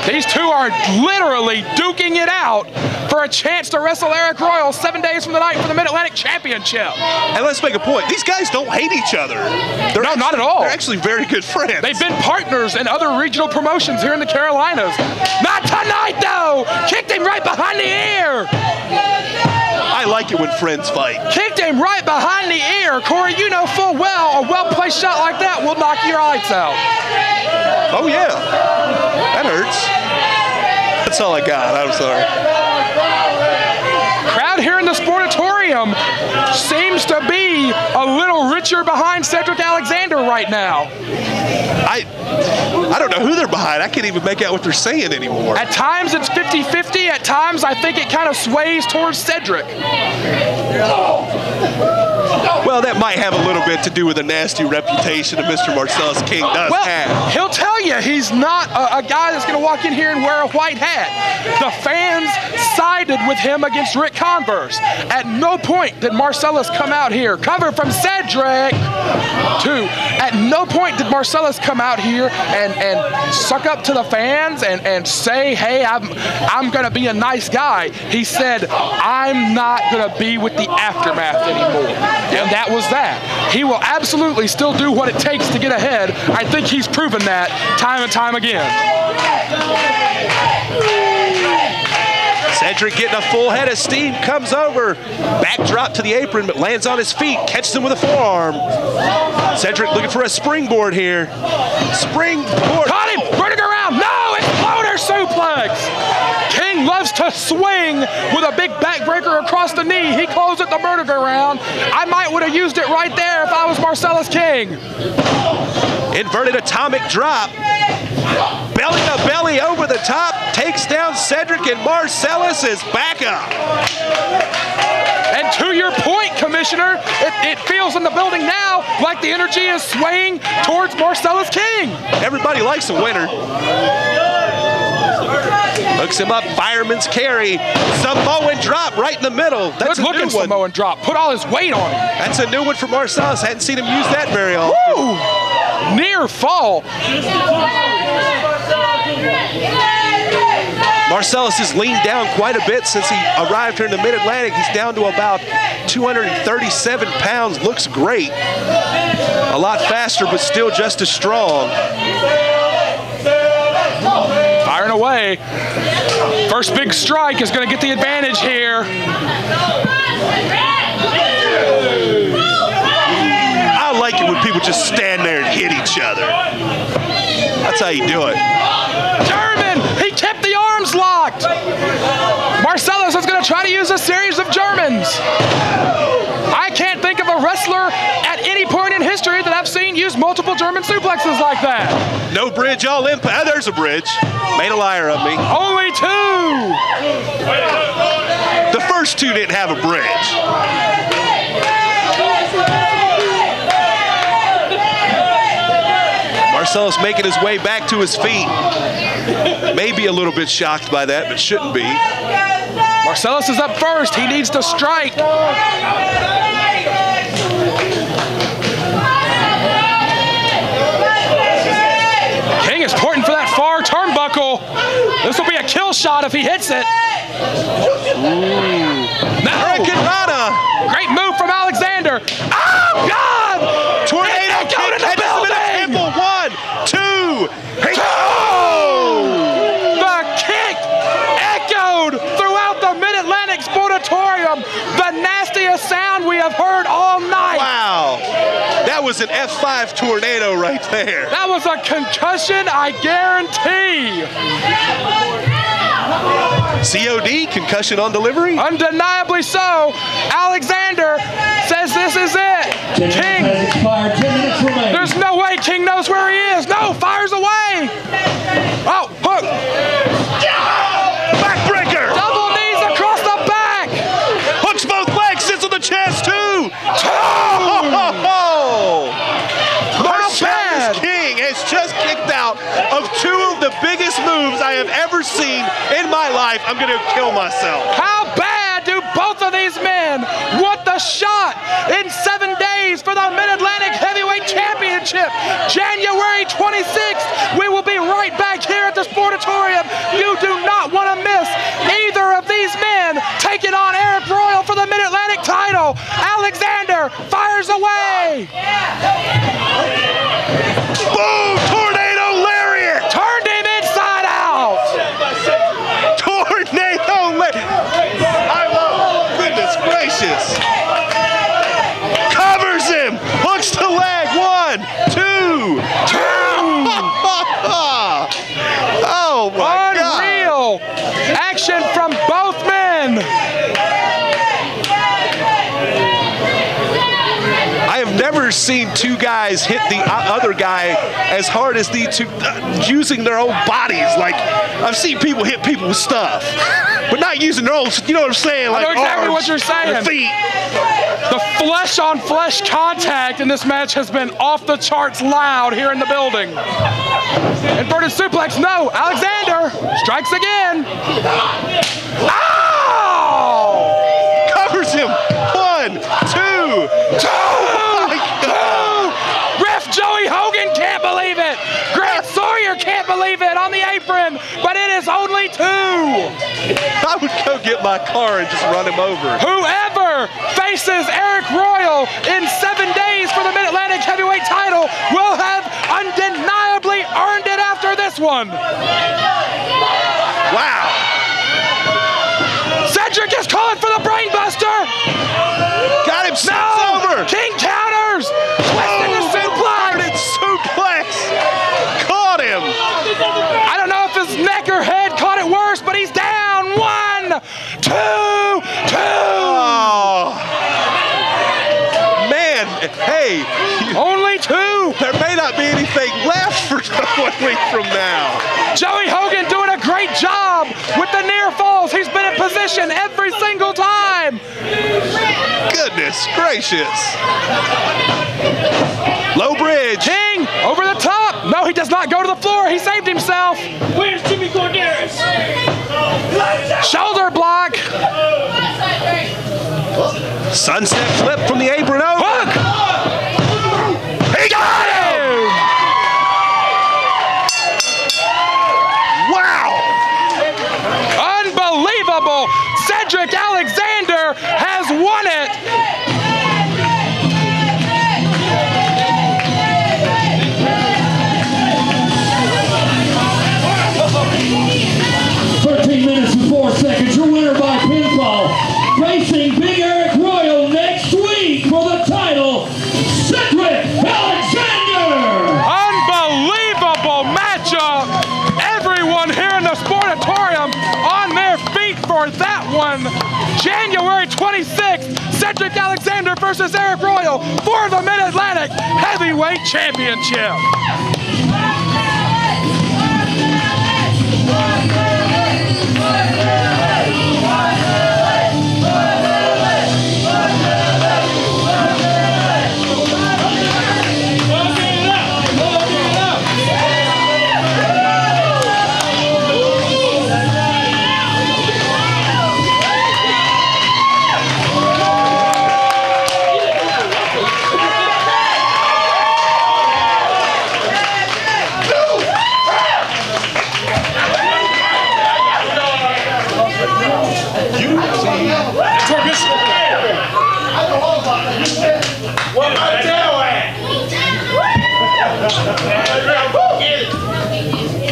These two are literally duking it out for a chance to wrestle Arik Royal 7 days from tonight for the Mid-Atlantic Championship. And let's make a point. These guys don't hate each other. No, not at all. They're actually very good friends. They've been partners in other regional promotions here in the Carolinas. Not tonight, though. Kicked him right behind the ear. I like it when friends fight. Kicked him right behind the ear. Corey, you know full well a well-placed shot like that will knock your lights out. Oh, yeah. That hurts. That's all I got. I'm sorry. Crowd here in the Sportatorium seems to be a little richer behind Cedric Alexander right now. I don't know who they're behind. I can't even make out what they're saying anymore. At times it's 50-50. At times I think it kind of sways towards Cedric. Well, that might have a little bit to do with the nasty reputation that Mr. Marcellus King does have. He'll tell you he's not a guy that's going to walk in here and wear a white hat. The fans sided with him against Rick Converse. At no point did Marcellus come out here. Cover from CEDRIC. 2. At no point did Marcellus come out here and suck up to the fans and say, hey, I'm going to be a nice guy. He said, I'm not going to be with the aftermath anymore. And that was that. He will absolutely still do what it takes to get ahead. I think he's proven that time and time again. CEDRIC getting a full head of steam, comes over, backdrop to the apron, but lands on his feet, catches him with a forearm. CEDRIC looking for a springboard here. Springboard. Caught him, running around. No, it's floater suplex. King loves to swing with a big backbreaker across the knee. He calls it the merry-go-round. I might would have used it right there if I was Marcellus King. Inverted atomic drop. Belly to belly over the top. Takes down CEDRIC, and Marcellus is back up. And to your point, Commissioner, it feels in the building now like the energy is swaying towards Marcellus King. Everybody likes a winner. Hooks him up, fireman's carry. Samoan drop right in the middle. That's Good looking Samoan drop. Put all his weight on him. That's a new one for Marcellus. Hadn't seen him use that very often. Woo! Near fall. Marcellus has leaned down quite a bit since he arrived here in the Mid-Atlantic. He's down to about 237 pounds. Looks great. A lot faster, but still just as strong. Firing away. First big strike is going to get the advantage here. I like it when people just stand there and hit each other. That's how you do it. German! He kept the arms locked! Marcellus is going to try to use a series of Germans. I can't think of a wrestler at any point in history that I've seen use multiple German suplexes like that. No bridge, all impact. There's a bridge. Made a liar of me. Only 2! The first 2 didn't have a bridge. Marcellus making his way back to his feet. Maybe a little bit shocked by that, but shouldn't be. Marcellus is up first. He needs to strike. King is pointing for that far turnbuckle. This will be a kill shot if he hits it. No. Great move from Alexander. Oh, God! Tornado kick in the building. 1, 2, 3. The kick echoed throughout the Mid-Atlantic Sportatorium. The nastiest sound we have heard all night. Wow. That was an F5 tornado right there. That was a concussion, I guarantee. COD, concussion on delivery? Undeniably so. Alexander says this is it. King has expired. 10 minutes remaining. There's no way King knows where he is. No, fires away. Oh, hook. Backbreaker. Double knees across the back. Hooks both legs, sits on the chest too. MARCELLUS King has just kicked out of two of the biggest moves I have ever seen in my life. I'm going to kill myself. How bad do both of these men want the shot in 7 days for the Mid-Atlantic Heavyweight Championship? January 26th, we will be right back here at the Sportatorium. You do not want to miss either of these men taking on Arik Royal for the Mid-Atlantic title. Alexander fires away. Boom! Tornado lariat! Turned him inside out! Tornado lariat! I love it. Goodness gracious! Covers him! Hooks the leg! 1, 2, 2! Oh my God! Unreal! Action from both men! I have never seen two guys hit the other guy as hard as these two, using their own bodies. Like, I've seen people hit people with stuff, but not using their own, you know what I'm saying? Like, I know exactly arms, what you're saying. Feet. The flesh-on-flesh contact in this match has been off the charts loud here in the building. Inverted suplex, no. Alexander strikes again. Ow! Covers him. 1, 2, 2. Ref Joey Hogan can't believe it. Grant Sawyer can't believe it on the apron, but it is only 2. I would go get my car and just run him over. Whoever faces Arik Royal in 7 days for the Mid-Atlantic Heavyweight title will have undeniably earned it after this one. Wow. Cedric is calling for the brainbuster. Got him. No. Over. King counters. Twisting the suplex. Suplex. Caught him. I don't know if his neck or head caught it worse, but he's down. 1, 2, 2. Oh. Man, hey. Only 2. There may not be anything left for 1 week from now. Joey Hogan doing a great job with the near falls. He's been in position every single time. Goodness gracious. Low bridge. King over the top. No, he does not go to the floor. He saved himself. Where's Jimmy Corderas? Shoulder block. Sunset flip from the apron over. Hook. He got him. Wow. Unbelievable. Cedric Alexander has won it. Your winner by pinfall, facing Big Arik Royal next week for the title, CEDRIC Alexander! Unbelievable matchup! Everyone here in the Sportatorium on their feet for that one. January 26th, CEDRIC Alexander versus Arik Royal for the Mid-Atlantic Heavyweight Championship.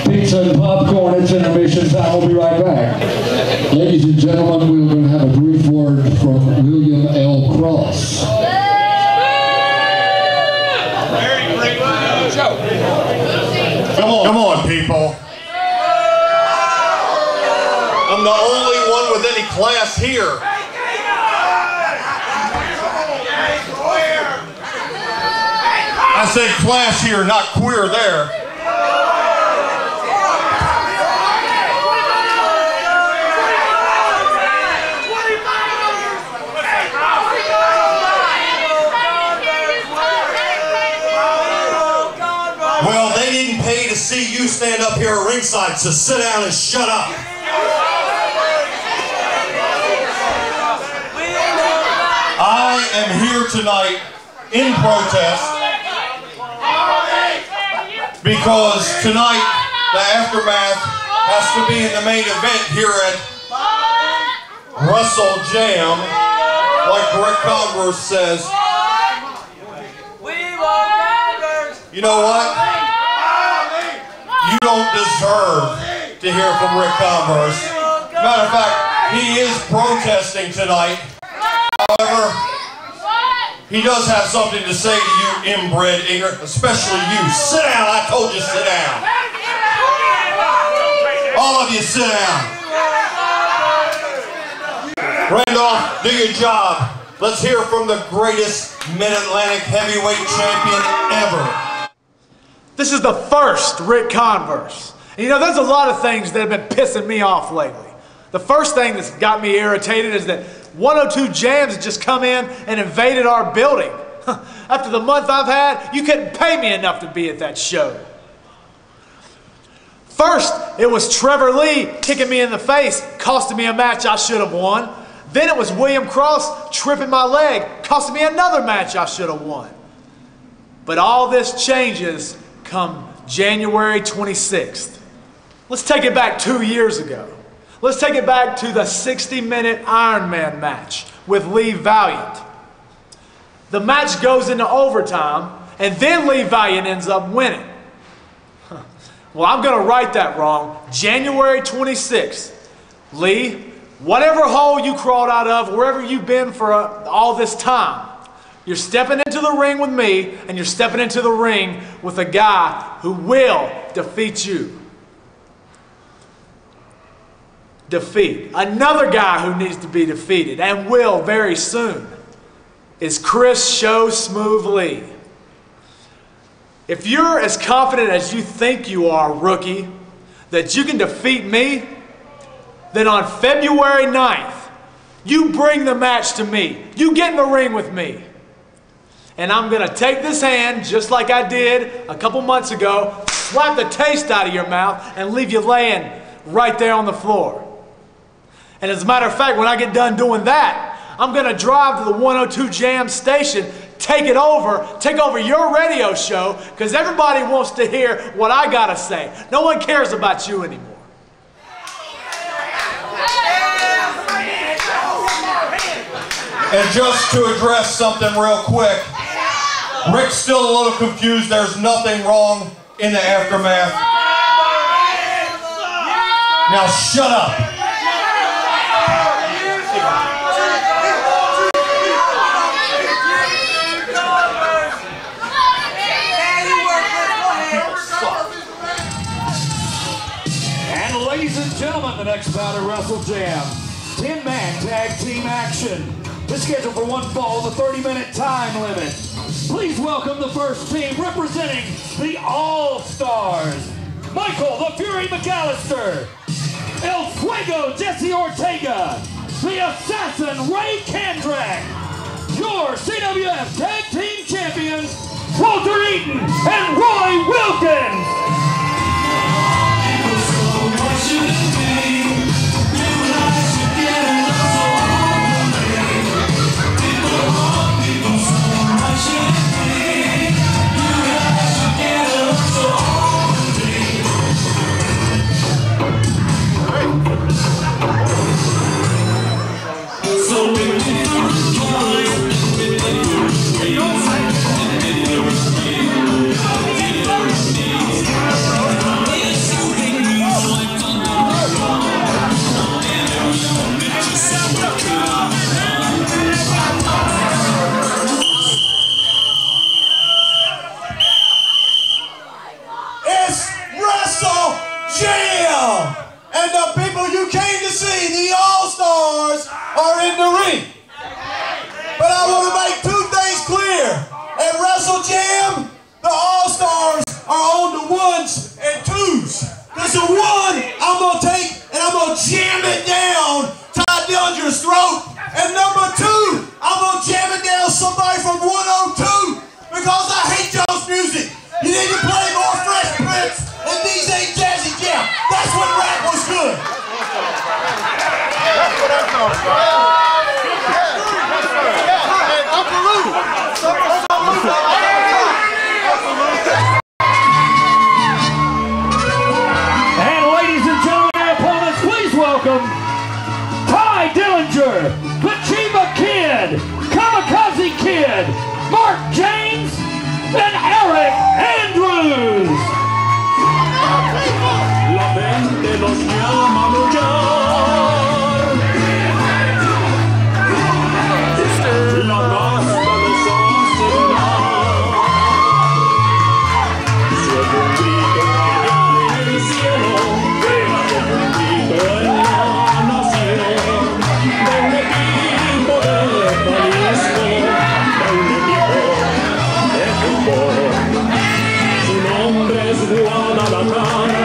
Pizza and popcorn, it's intermission time. We'll be right back. Ladies and gentlemen, we're going to have a brief word from William L. Cross. Come on, people. I'm the only one with any class here. I said class here, not queer there. Well, they didn't pay to see you stand up here at ringside, so sit down and shut up. I am here tonight in protest because tonight the aftermath has to be in the main event here at WrestleJam, like Rick Converse says. You know what? You don't deserve to hear from Rick Converse. Matter of fact, he is protesting tonight. However, he does have something to say to you, inbred ignorant, especially you. Sit down, I told you sit down. All of you sit down. Randolph, do your job. Let's hear from the greatest Mid-Atlantic heavyweight champion ever. This is the first Rick Converse. And you know, there's a lot of things that have been pissing me off lately. The first thing that's got me irritated is that 102 Jamz has just come in and invaded our building. After the month I've had, you couldn't pay me enough to be at that show. First, it was Trevor Lee kicking me in the face, costing me a match I should have won. Then it was William Cross tripping my leg, costing me another match I should have won. But all this changes come January 26th. Let's take it back 2 years ago. Let's take it back to the 60-minute Iron Man match with Lee Valiant. The match goes into overtime, and then Lee Valiant ends up winning. Well, I'm going to right that wrong. January 26th. Lee, whatever hole you crawled out of, wherever you've been for all this time, you're stepping into the ring with me, and you're stepping into the ring with a guy who will defeat you. Defeat. Another guy who needs to be defeated, and will very soon, is Sho Smoove Lee. If you're as confident as you think you are, rookie, that you can defeat me, then on February 9th, you bring the match to me. You get in the ring with me. And I'm going to take this hand, just like I did a couple months ago, slap the taste out of your mouth, and leave you laying right there on the floor. And as a matter of fact, when I get done doing that, I'm going to drive to the 102 Jamz station, take over your radio show, because everybody wants to hear what I got to say. No one cares about you anymore. And just to address something real quick, Rick's still a little confused. There's nothing wrong in the aftermath. Now shut up. And ladies and gentlemen, the next bout of WrestleJam, 10-man tag team action. It's scheduled for one fall with a 30-minute time limit. Please welcome the first team representing the All-Stars. Michael the Fury McALLISTER, El Fuego Jesse Ortega, the Assassin Ray KANDRACK, your CWF Tag Team Champions, Walter Eaton and Roy Wilkins. WrestleJam! And the people you came to see, the All-Stars, are in the ring. But I want to make two things clear. At WrestleJam, the All-Stars are on the ones and twos. Because the one I'm going to take and I'm going to jam it down Ty Dillinger's throat. And number two, I'm going to jam it down somebody from 102 because I hate y'all's music. You need to play more Fresh Prince and DJ Jazzy Jam. That's when rap was good. That's what I'm talking about. And ladies and gentlemen, our opponents, please welcome Ty Dillinger, the CHIVA Kid, KAMAKAZI Kid, Mark Jamz, and Arik Andrews. La mente los llama a luchar. La casta los hace volar. Suena un grito en el cielo, como un grito en la nación. De un equipo de Jalisco, de un equipo de fútbol. Su nombre es Guadalajara,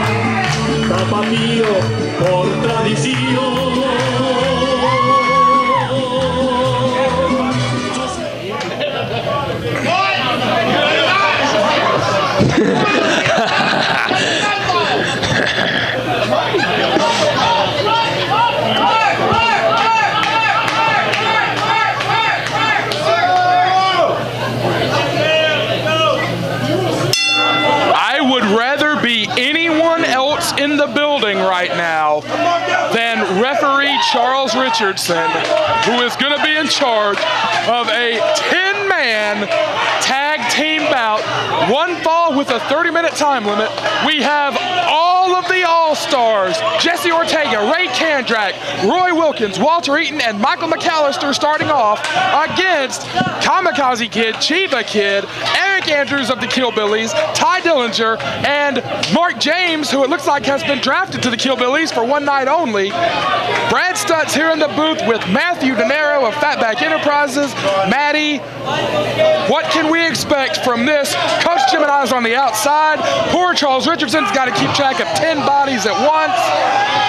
tapatío por tradición. I would rather be anyone else in the building right now than referee Charles Richardson, who is going to be in charge of a 10-man tag team bout, one fall with a 30-minute time limit. We have all of the All-Stars, Jesse Ortega, Ray KANDRACK, Roy Wilkins, Walter Eaton, and Michael McALLISTER starting off against KAMAKAZI Kid, CHIVA Kid, Arik Andrews of the Killbillies, Ty Dillinger, and Mark Jamz, who it looks like has been drafted to the Killbillies for one night only. Brad Stutz here in the booth with Matthew De Niro of Fatback Enterprises. Maddie, what can we expect from this? Coach Jim and I is on the outside. Poor Charles Richardson's got to keep track of 10 bodies at once.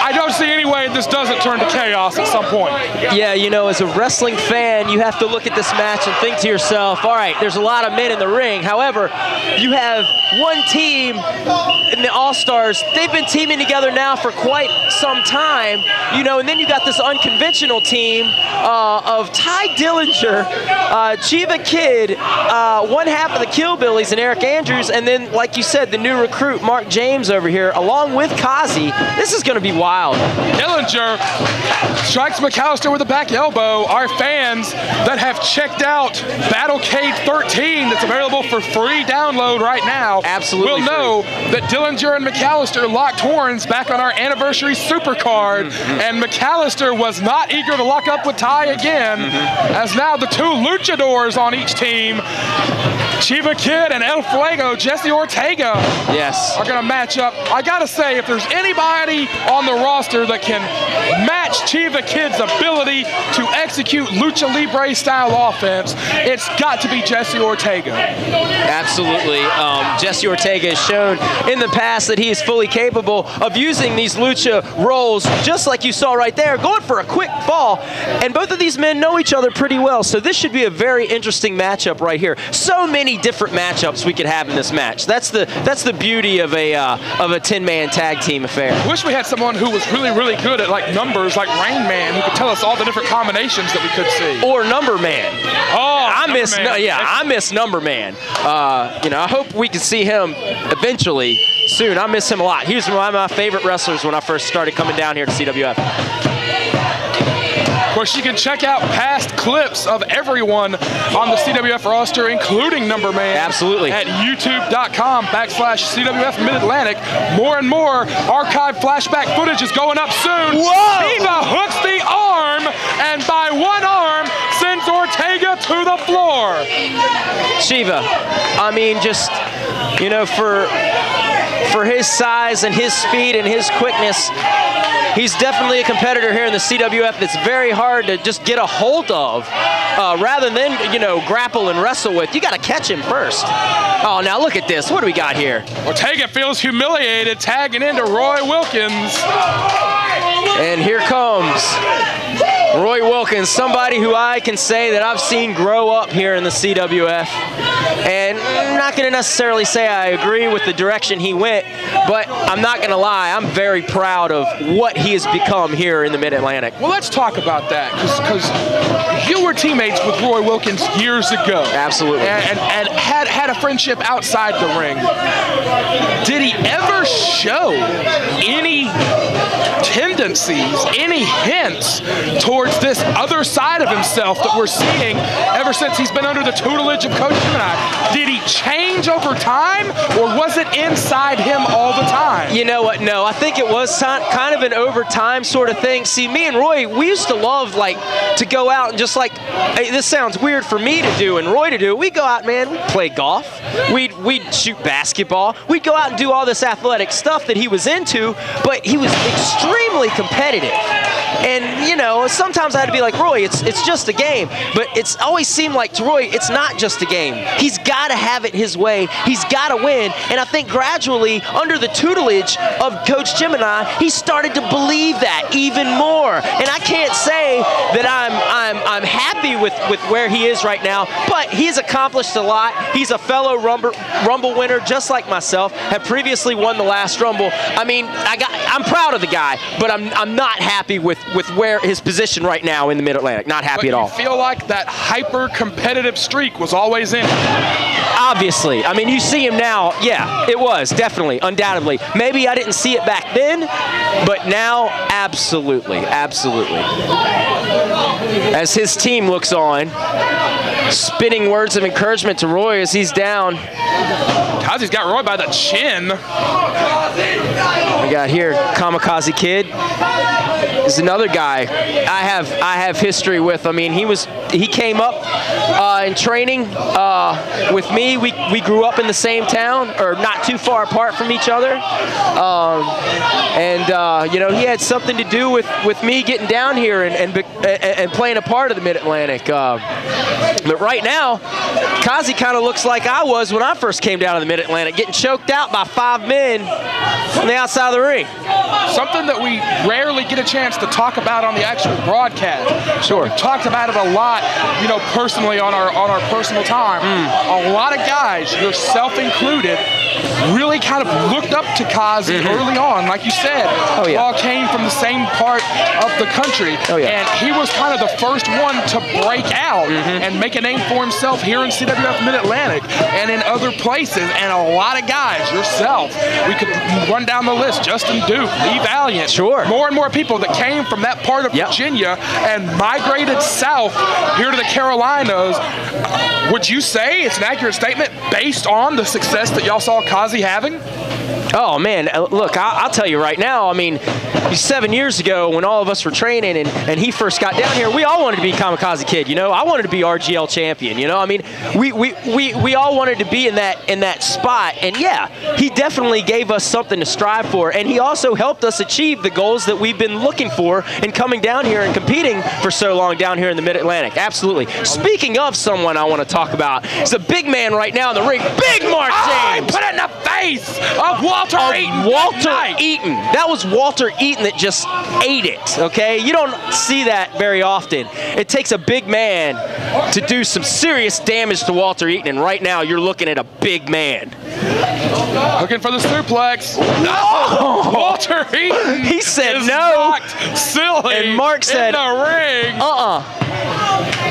I don't see any way this doesn't turn to chaos at some point. Yeah, you know, as a wrestling fan, you have to look at this match and think to yourself, all right, there's a lot of men in the ring. However, you have one team in the All-Stars. They've been teaming together now for quite some time, you know, and then you got this unconventional team of Ty Dillinger, CHIVA Kid, one half of the Killbillies and Arik Andrews, and then, like you said, the new recruit, Mark Jamz over here, along with Kazi. This is going to be wild. Dillinger strikes McALLISTER with a back elbow. Our fans that have checked out Battlecade 13 that's available for free download right now will know that Dillinger and McALLISTER locked horns back on our anniversary supercard, and McALLISTER was not eager to lock up with Ty again, as now the two luchadors on each team, CHIVA Kid and El Fuego, Jesse Ortega, are going to match up. I got to say, if there's anybody on the roster that can match CHIVA Kid's ability to execute lucha libre style offense, it's got to be Jesse Ortega. Absolutely. Jesse Ortega has shown in the past that he is fully capable of using these lucha rolls, just like you saw right there, going for a quick fall. And both of these men know each other pretty well, so this should be a very interesting matchup right here. So many different matchups we could have in this match. That's the beauty of a 10-man tag team affair. I wish we had someone who was really, really good at like numbers, like Rain Man, who could tell us all the different combinations that we could see. Or Number Man. Oh, I miss Number Man. You know, I hope we can see him eventually soon. I miss him a lot. He was one of my favorite wrestlers when I first started coming down here to CWF. where she can check out past clips of everyone on the CWF roster, including Number Man. Absolutely. At youtube.com/CWF Mid-Atlantic. More and more archive flashback footage is going up soon. Whoa! CHIVA hooks the arm, and by one arm, sends ORTEGA to the floor. CHIVA, I mean, just, you know, for his size and his speed and his quickness, he's definitely a competitor here in the CWF that's very hard to just get a hold of. Rather than, you know, grapple and wrestle with, you got to catch him first. Oh, now look at this. What do we got here? ORTEGA feels humiliated, tagging into Roy Wilkins. And here comes Roy Wilkins, somebody who I can say that I've seen grow up here in the CWF. And I'm not going to necessarily say I agree with the direction he went, but I'm not going to lie, I'm very proud of what he has become here in the Mid-Atlantic. Well, let's talk about that, because you were teammates with Roy Wilkins years ago. Absolutely. And had a friendship outside the ring. Did he ever show any tendencies, any hints towards this other side of himself that we're seeing ever since he's been under the tutelage of Coach Gemini? Did he change over time, or was it inside him all the time? You know what? No, I think it was kind of an over time sort of thing. See, me and Roy, we used to love, like, to go out and just like, hey, this sounds weird for me to do and Roy to do. We'd go out, man, we'd play golf, we'd shoot basketball, we'd go out and do all this athletic stuff that he was into, but he was extremely competitive. And, you know, sometimes I had to be like, Roy, it's just a game. But it's always seemed like to Roy, it's not just a game. He's got to have it his way. He's got to win. And I think gradually, under the tutelage of Coach Gemini, he started to believe that even more. And I can't say that I'm happy with where he is right now, but he's accomplished a lot. He's a fellow Rumble winner, just like myself, had previously won the last Rumble. I mean, I'm proud of the guy, but I'm not happy with where his position right now in the Mid-Atlantic. Not happy at all. I feel like that hyper-competitive streak was always in him. Obviously. I mean, you see him now. Yeah, it was, definitely, undoubtedly. Maybe I didn't see it back then, but now, absolutely, absolutely. As his team looks on, spitting words of encouragement to Roy as he's down. Kazi's got Roy by the chin. We got here KAMAKAZI Kid is another guy I have history with. I mean, he came up in training with me. We grew up in the same town, or not too far apart from each other. You know, he had something to do with me getting down here and playing a part of the Mid-Atlantic. But right now, Kazi kind of looks like I was when I first came down to the Mid-Atlantic, getting choked out by 5 men on the outside of the ring. Something that we rarely get a chance to talk about on the actual broadcast. Sure. We've talked about it a lot, you know, personally on our personal time. A lot of guys, yourself included, really kind of looked up to Kazi early on. Like you said, all came from the same part of the country. And he was kind of the first one to break out and make a name for himself here in CWF Mid-Atlantic and in other places. And a lot of guys, yourself, we could run down the list, Justin Duke, Lee Valiant. Sure. More and more people that came from that part of Virginia and migrated south here to the Carolinas. Would you say it's an accurate statement based on the success that y'all saw Kazi having? Oh, man, look, I'll tell you right now, I mean, 7 years ago when all of us were training and he first got down here, we all wanted to be KAMAKAZI Kid, you know? I wanted to be RGL champion, you know? I mean, we all wanted to be in that spot, and yeah, he definitely gave us something to strive for, and he also helped us achieve the goals that we've been looking for in coming down here and competing for so long down here in the Mid-Atlantic. Absolutely. Speaking of someone I want to talk about, he's a big man right now in the ring, Big Mark James! Put it in the face of Walter Eaton. Walter Eaton. That was Walter Eaton that just ate it, okay? You don't see that very often. It takes a big man to do some serious damage to Walter Eaton, and right now you're looking at a big man. Looking for the suplex. No! Walter Eaton. He said is no. Knocked silly. And Mark said, in the ring. Oh.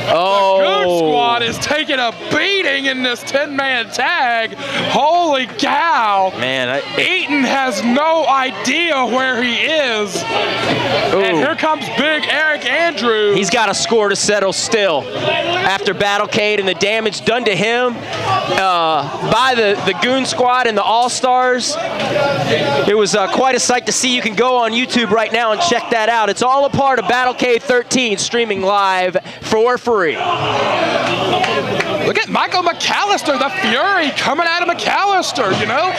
The Goon Squad is taking a beating in this 10-man tag. Holy cow. Man, EATON has no idea where he is. And here comes big Eric Andrews. He's got a score to settle still after Battlecade and the damage done to him by the Goon Squad and the All-Stars. It was quite a sight to see. You can go on YouTube right now and check that out. It's all a part of Battlecade 13, streaming live for free. Look at Michael McALLISTER, the Fury, coming out of McALLISTER, you know?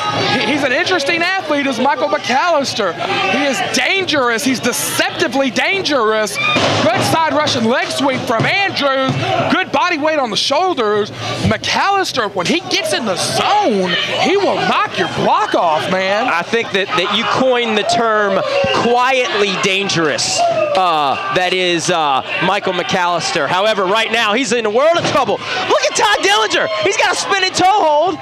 He's an interesting athlete, is Michael McALLISTER. He is dangerous. He's deceptively dangerous. Good side Russian leg sweep from Andrews. Good body weight on the shoulders. McALLISTer, when he gets in the zone, he will knock your block off, man. I think that you coined the term quietly dangerous. That is Michael McALLISTer. However, right now, he's in a world of trouble. Look at Ty Dillinger. He's got a spinning toe hold.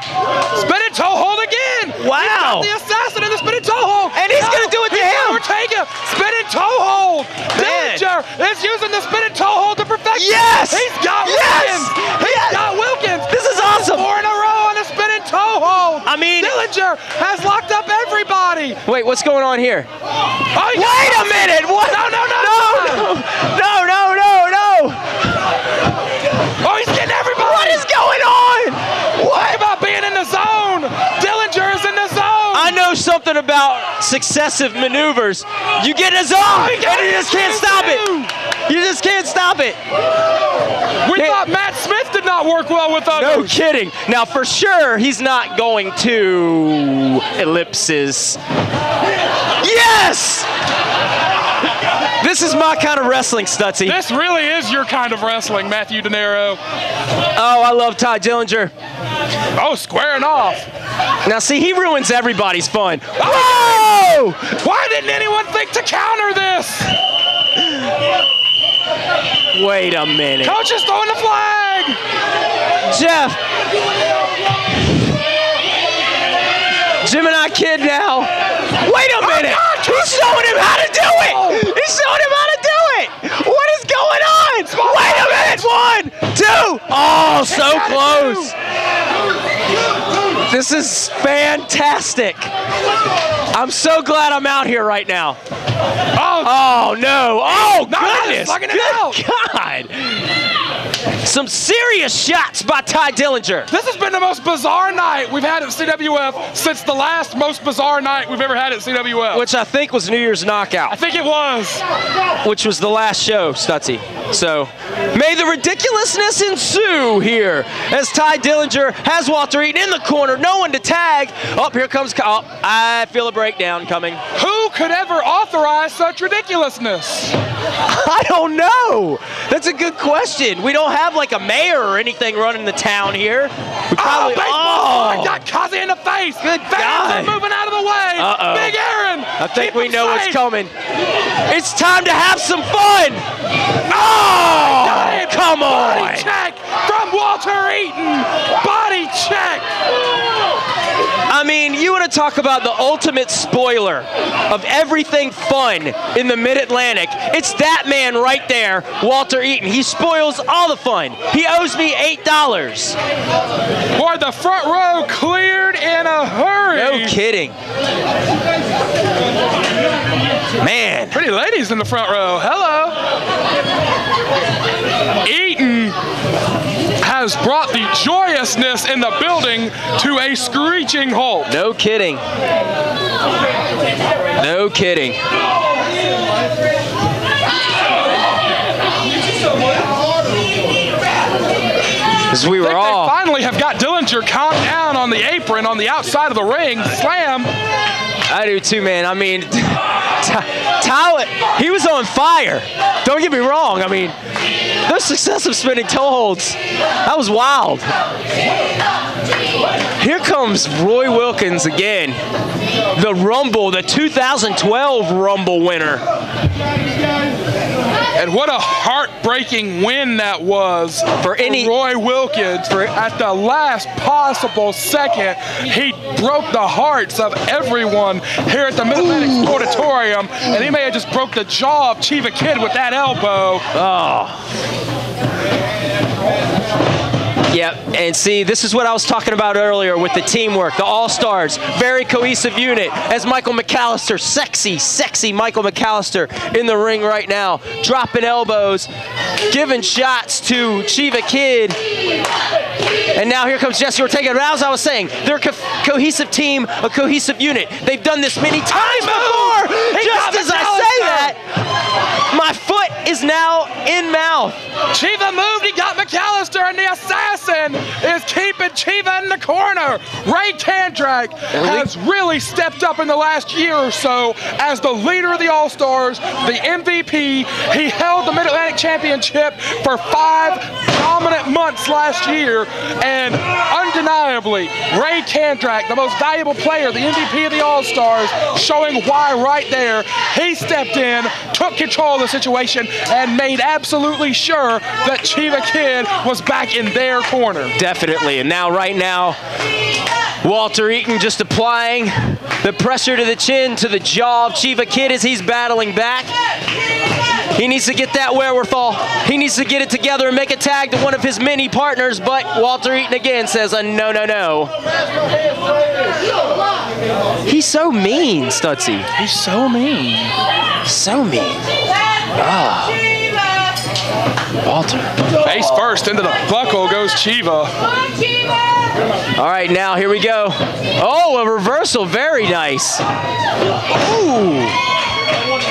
Spinning toe hold again. Wow. He's got the assassin in the spinning toe hold. And he's going to do it to him. ORTEGA, spinning toe hold. Dillinger is using the spinning toe hold to perfection. Yes. He's got Wilkins. He's got Wilkins. This is awesome. 4 in a row on a spinning toe hold. I mean, Dillinger has locked up everybody. Wait, what's going on here? Oh, wait a minute. What? No. Oh, he's getting everybody. What is going on? What? Talk about being in the zone. Dillinger is in the zone. I know something about successive maneuvers. You get in a zone, and you just can't stop it. You just can't stop it. We thought Matt Smith did not work well with others. No kidding. Now, for sure, he's not going to ellipses. Yes! This is my kind of wrestling, Stutzy. This really is your kind of wrestling, Matthew De Niro. Oh, I love Ty Dillinger. Oh, squaring off. Now, see, he ruins everybody's fun. Oh! Why didn't anyone think to counter this? Wait a minute. Coach is throwing the flag. Jeff. Gemini Kid now. Wait a minute. He's showing him how to do it. He's showing him how to do it. What is going on? Wait a minute. 1, 2. Oh, so close. This is fantastic. I'm so glad I'm out here right now. Oh no. Oh, goodness. Good God. Some serious shots by Ty Dillinger. This has been the most bizarre night we've had at CWF since the last most bizarre night we've ever had at CWF. Which I think was New Year's Knockout. I think it was. Which was the last show, Stutzy. So, may the ridiculousness ensue here as Ty Dillinger has Walter Eaton in the corner. No one to tag. Oh, here comes, I feel a breakdown coming. Who could ever authorize such ridiculousness? I don't know. That's a good question. We don't have like a mayor or anything running the town here. We probably, I got Kazi in the face. Good Fans God. are moving out of the way. Uh-oh. Big Aaron. I think we know what's safe. coming. It's time to have some fun. Oh, come on. Body check from Walter Eaton. Body check. I mean, you want to talk about the ultimate spoiler of everything fun in the Mid-Atlantic. It's that man right there, Walter Eaton. He spoils all the fun. He owes me $8. Boy, the front row cleared in a hurry. No kidding. Man. Pretty ladies in the front row. Hello. Eaton has brought the joyousness in the building to a screeching halt. No kidding. No kidding. As we were all. They finally have got Dillinger calmed down on the apron on the outside of the ring. Slam. I do too, man. I mean, Tyler, he was on fire. Don't get me wrong. I mean, those successive spinning toe holds, that was wild. Here comes Roy Wilkins again. The Rumble, the 2012 Rumble winner. And what a heartbreaking win that was for Roy Wilkins. At the last possible second, he broke the hearts of everyone here at the Mid-Atlantic Sportatorium, and he may have just broke the jaw of Chiva Kid with that elbow. Oh. Yep, and see, this is what I was talking about earlier with the teamwork, the All-Stars, very cohesive unit, as Michael McALLISTER, sexy Michael McALLISTER in the ring right now, dropping elbows, giving shots to Chiva Kid, and now here comes Jesse Ortega. And as I was saying, they're a cohesive team, a cohesive unit. They've done this many times before. Just as I say that, my foot is now in mouth. Chiva moved, he got McALLISTER, and the assassin is keeping Chiva in the corner. Ray KANDRACK has really stepped up in the last year or so as the leader of the All-Stars, the MVP. He held the Mid-Atlantic Championship for 5 dominant months last year, and undeniably, Ray KANDRACK, the most valuable player, the MVP of the All-Stars, showing why right there. He stepped in, took control of the situation, and made absolutely sure that Chiva Kid was back in their corner. Definitely, and now, right now, Walter Eaton just applying the pressure to the chin, to the jaw of Chiva Kid as he's battling back. He needs to get that wherewithal. He needs to get it together and make a tag to one of his many partners, but Walter Eaton again says a no, no, no. He's so mean, Stutzy. He's so mean. So mean. Oh. Walter. Face first into the buckle goes Chiva. All right, now here we go. Oh, a reversal, very nice. Ooh.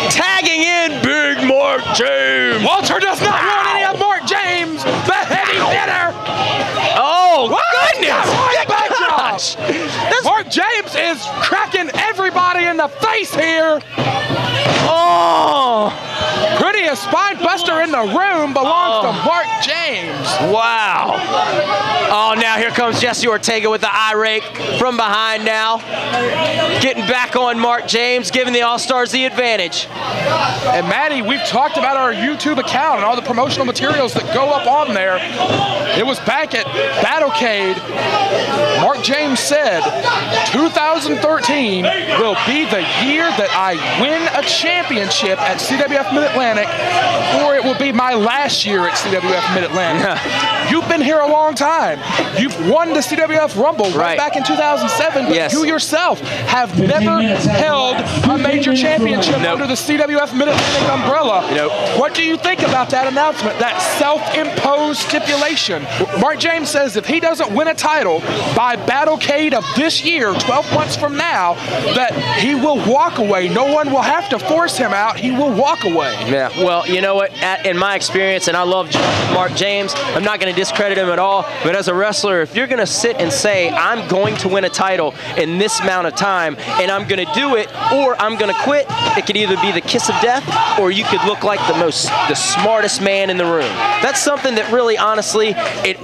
Tagging in Big Mark James. Walter does not want any of Mark James, the heavy hitter. Oh, goodness. Gosh. Mark James is cracking everybody in the face here. Oh. Prettiest spine buster in the room belongs to Mark James. Wow. Oh, now here comes Jesse Ortega with the eye rake from behind now. Getting back on Mark James, giving the All-Stars the advantage. And Maddie, we've talked about our YouTube account and all the promotional materials that go up on there. It was back at Battlecade. Mark James said, 2013 will be the year that I win a championship at CWF Mid-Atlantic, or it will be my last year at CWF Mid-Atlantic. You've been here a long time. You've won the CWF Rumble right back in 2007, but you yourself have never held a major championship under the CWF Mid-Atlantic umbrella. What do you think about that announcement, that self-imposed stipulation? Mark James says if he doesn't win a title by Battlecade of this year, 12 months from now, that he will walk away. No one will have to force him out. He will walk away. Yeah, well, you know what? In my experience, and I love Mark James, I'm not going to discredit him at all, but as a wrestler, if you're going to sit and say, I'm going to win a title in this amount of time, and I'm going to do it, or I'm going to quit, it could either be the kiss of death, or you could look like the smartest man in the room. That's something that really, honestly,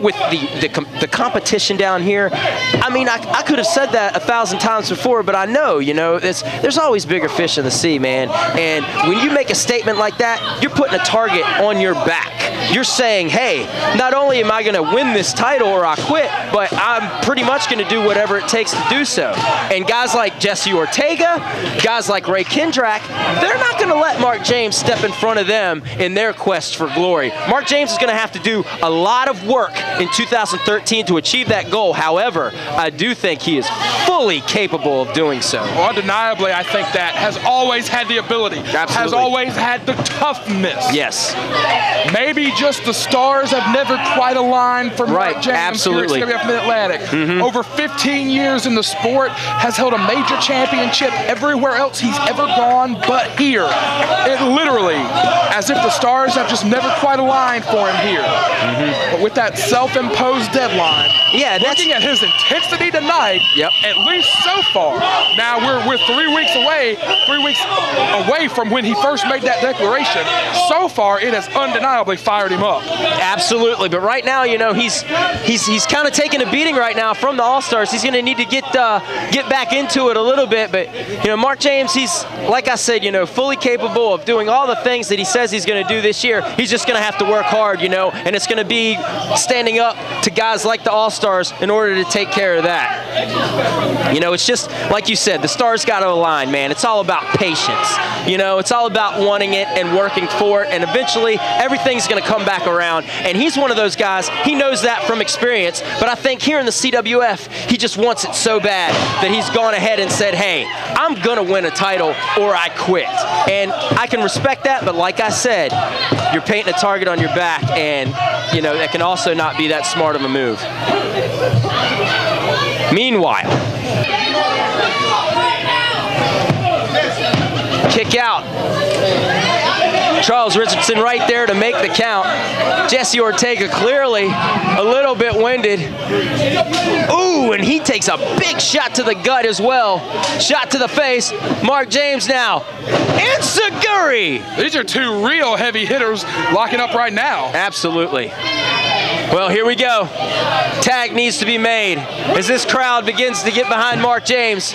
with the competition down here, I mean, I could have said that 1,000 times before, but I know, there's always bigger fish in the sea, man. And when you make a statement like that, you're putting a target on your back. You're saying, hey, not only am I going to win this title or I quit, but I'm pretty much going to do whatever it takes to do so. And guys like Jesse Ortega, guys like Ray KANDRACK, they're not going to let Mark James step in front of them in their quest for glory. Mark James is going to have to do a lot of work in 2013 to achieve that goal. However, I do think he is fully capable of doing so. Well, undeniably, I think that has always had the ability, has always had the toughness. Yes. Maybe just the stars have never quite aligned for Mark James here at CWF Mid-Atlantic. Over 15 years in the sport, has held a major championship everywhere else he's ever gone but here. It literally, as if the stars have just never quite aligned for him here. But with that self-imposed deadline, looking at his intensity tonight, at least so far, now we're 3 weeks away from when he first made that declaration. So far, it has undeniably fired him up. Absolutely, but right now, he's kind of taking a beating right now from the All-Stars. He's going to need to get back into it a little bit, but Mark James, he's, like I said, fully capable of doing all the things that he says he's going to do this year. He's just going to have to work hard, and it's going to be standing up to guys like the All-Stars in order to take care of that. It's just, like you said, the stars got to align, man. It's all about patience. It's all about wanting it and working for it, and eventually everything's going to come back around. And he's one of those guys guys. He knows that from experience. But I think here in the CWF, he just wants it so bad that he's gone ahead and said, hey, I'm going to win a title or I quit. And I can respect that, but like I said, you're painting a target on your back, and, you know, that can also not be that smart of a move. Meanwhile, kick out. Charles Richardson right there to make the count. Jesse Ortega clearly a little bit winded. Ooh, and he takes a big shot to the gut as well. Shot to the face. Mark Jamz now. And Seguri. These are two real heavy hitters locking up right now. Absolutely. Well, here we go. Tag needs to be made as this crowd begins to get behind Mark Jamz.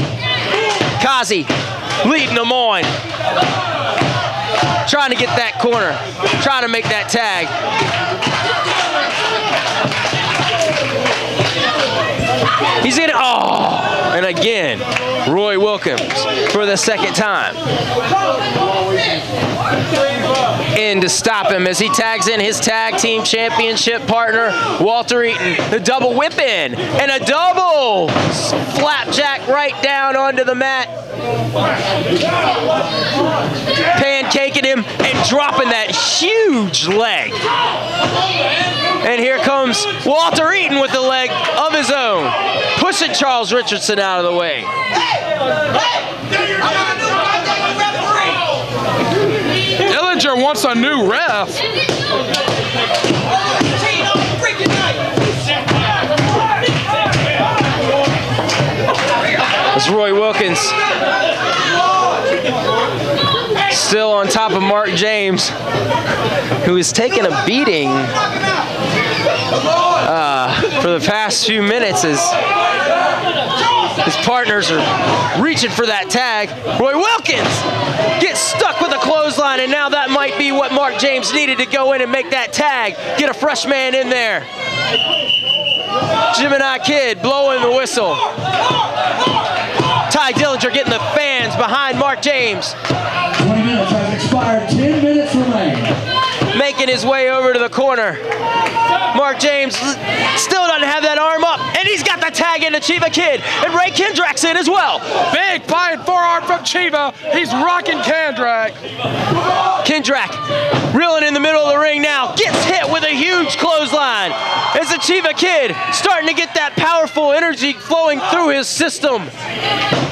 Kazi leading them on. Trying to get that corner. Trying to make that tag. He's in it. Oh! And again, Roy Wilkins for the second time. In to stop him as he tags in his tag team championship partner, Walter Eaton. The double whip in. And a double flapjack right down onto the mat. Pancaking him and dropping that huge leg. And here comes Walter Eaton with the leg of his own, pushing Charles Richardson out of the way. Dillinger wants a new ref. It's Roy Wilkins still on top of Mark Jamz, who is taking a beating for the past few minutes as his partners are reaching for that tag. Roy Wilkins gets stuck with a clothesline, and now that might be what Mark Jamz needed to go in and make that tag. Get a fresh man in there. Gemini Kid blowing the whistle. Ty Dillinger getting the fans behind Mark Jamz. 20 minutes has expired, 10 minutes remain. Making his way over to the corner. Mark Jamz still doesn't have that arm up, and he's got the tag into CHIVA Kid, and Ray Kendrack's in as well. Big flying forearm from CHIVA. He's rocking KANDRACK. Kendrack reeling in the middle of the ring now, gets hit with a huge clothesline. As the CHIVA Kid starting to get that powerful energy flowing through his system.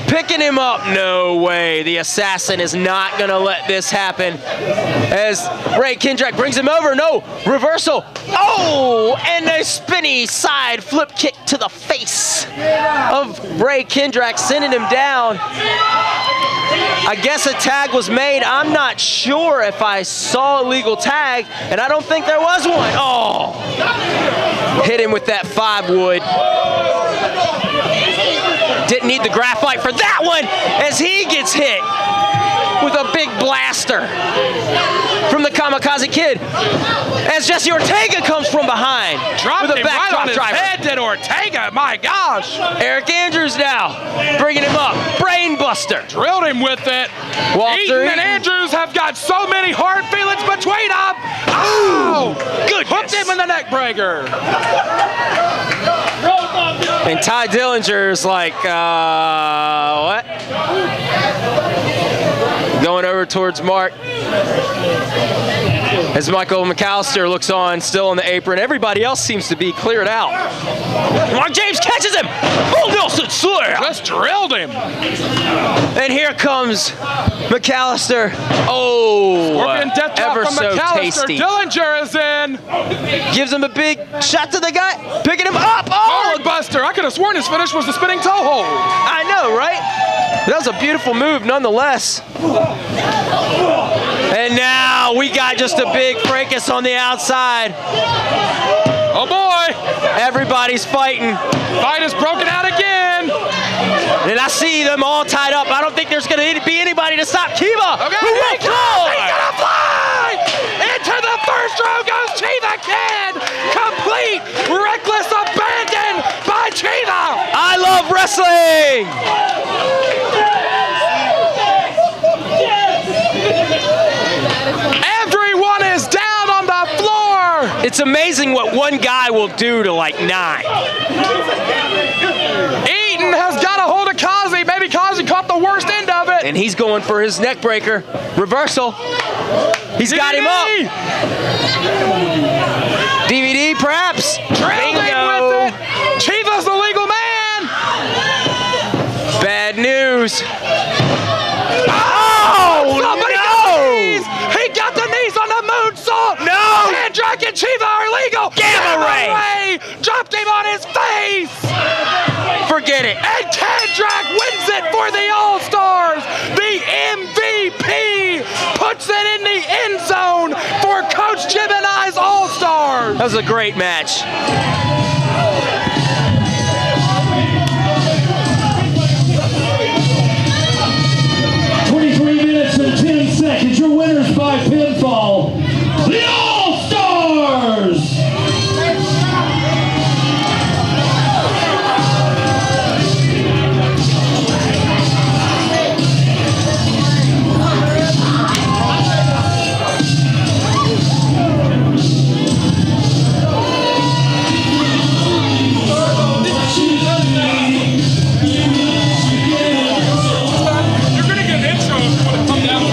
Picking him up. No way. The assassin is not going to let this happen. As Ray Kendrick brings him over. No. Reversal. Oh! And a spinny side flip kick to the face of Ray Kendrick, sending him down. I guess a tag was made. I'm not sure if I saw a legal tag, and I don't think there was one. Oh! Hit him with that 5-wood. Didn't need the graphite for that one as he gets hit with a big blaster from the KAMAKAZI Kid as Jesse Ortega comes from behind. Dropped with a him right backdrop on his driver. head, did Ortega, my gosh. Eric Andrews now bringing him up. Brain buster. Drilled him with it. Walter Eaton and Andrews have got so many hard feelings between them. Oh! Goodness. Hooked him in the neck breaker. And Ty Dillinger's like, what? Going over towards Mark. As Michael McALLISTER looks on, still on the apron. Everybody else seems to be cleared out. Mark Jamz catches him. Full Nelson slam. Just drilled him. And here comes McALLISTER. Oh, Scorpion death drop ever from so McALLISTER. tasty. Dillinger is in. Gives him a big shot to the gut. Picking him up. Oh, Buster. I could have sworn his finish was the spinning toe hold. I know, right? That was a beautiful move nonetheless. And now we got just a big fracas on the outside. Oh boy. Everybody's fighting. Fight is broken out again. And I see them all tied up. I don't think there's going to be anybody to stop Kiva. Okay, he's gonna fly! Into the first row goes CHIVA Kid! Complete reckless abandon by CHIVA! I love wrestling! It's amazing what one guy will do to like 9. EATON has got a hold of Kazi. Maybe Kazi caught the worst end of it. And he's going for his neck breaker. Reversal. He's got him up. DVD, perhaps. Trailing with it. Chiva's the legal man. Bad news. Oh, no! He got the knees on the moonsault. No! KANDRACK and CHIVA are illegal. Gamma Ray dropped him on his face. Forget it. And KANDRACK wins it for the All-Stars. The MVP puts it in the end zone for Coach Jim and I's All-Stars. That was a great match. Your winners by pinfall, the All-Stars! You're gonna get an intro if you want to come down with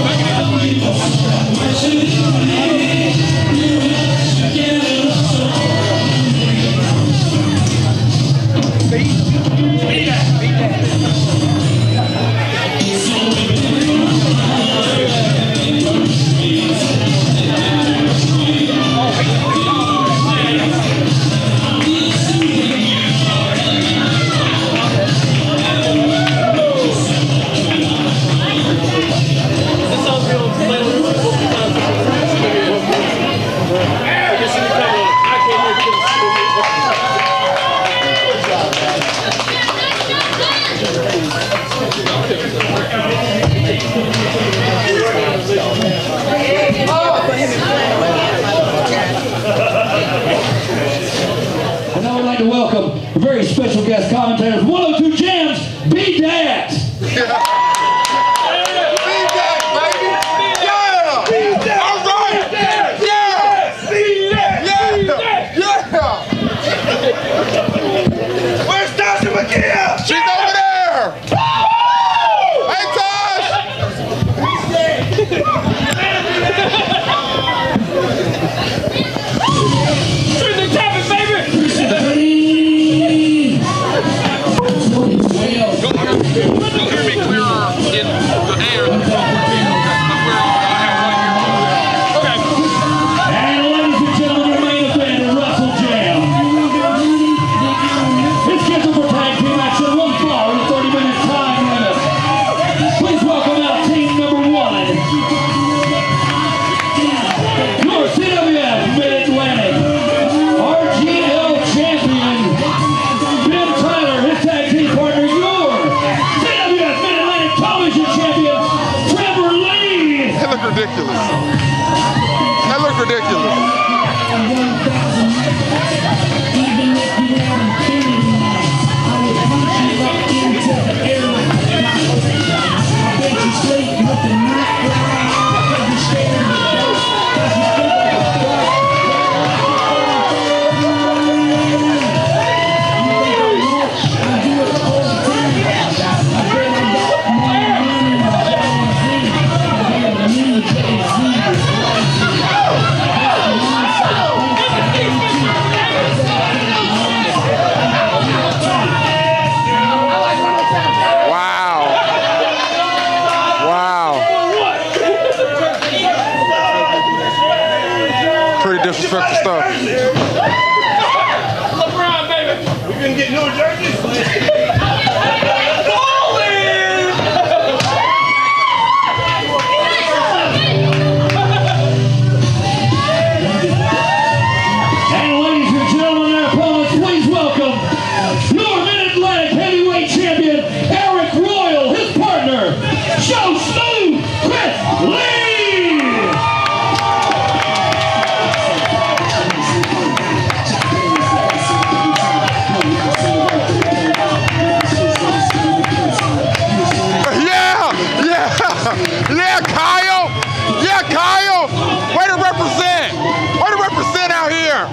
And I would like to welcome a very special guest commentator from 102 Jamz, Be Dat. Where's Tasha McKee? She's over there! Hey, Tosh! Turn the tapping, baby! You'll hear me clearer in the air. And ladies and gentlemen, your main event of WrestleJam. It's scheduled for tag team action, 1 fall in a 30-minute time limit. Please welcome out team number 1. Your CWF Mid-Atlantic RGL champion, Ben Tyler, his tag team partner, your CWF Mid-Atlantic television champion, Trevor Lee. That looked ridiculous. That looked ridiculous. Pretty disrespectful stuff. LeBron, baby! We can get new jerseys. And ladies and gentlemen, their opponents, please welcome your Mid-Atlantic heavyweight champion, Arik Royal, his partner, Sho Smoove, Chris Lee! Yeah, Kyle! Yeah, Kyle! Way to represent! Way to represent out here!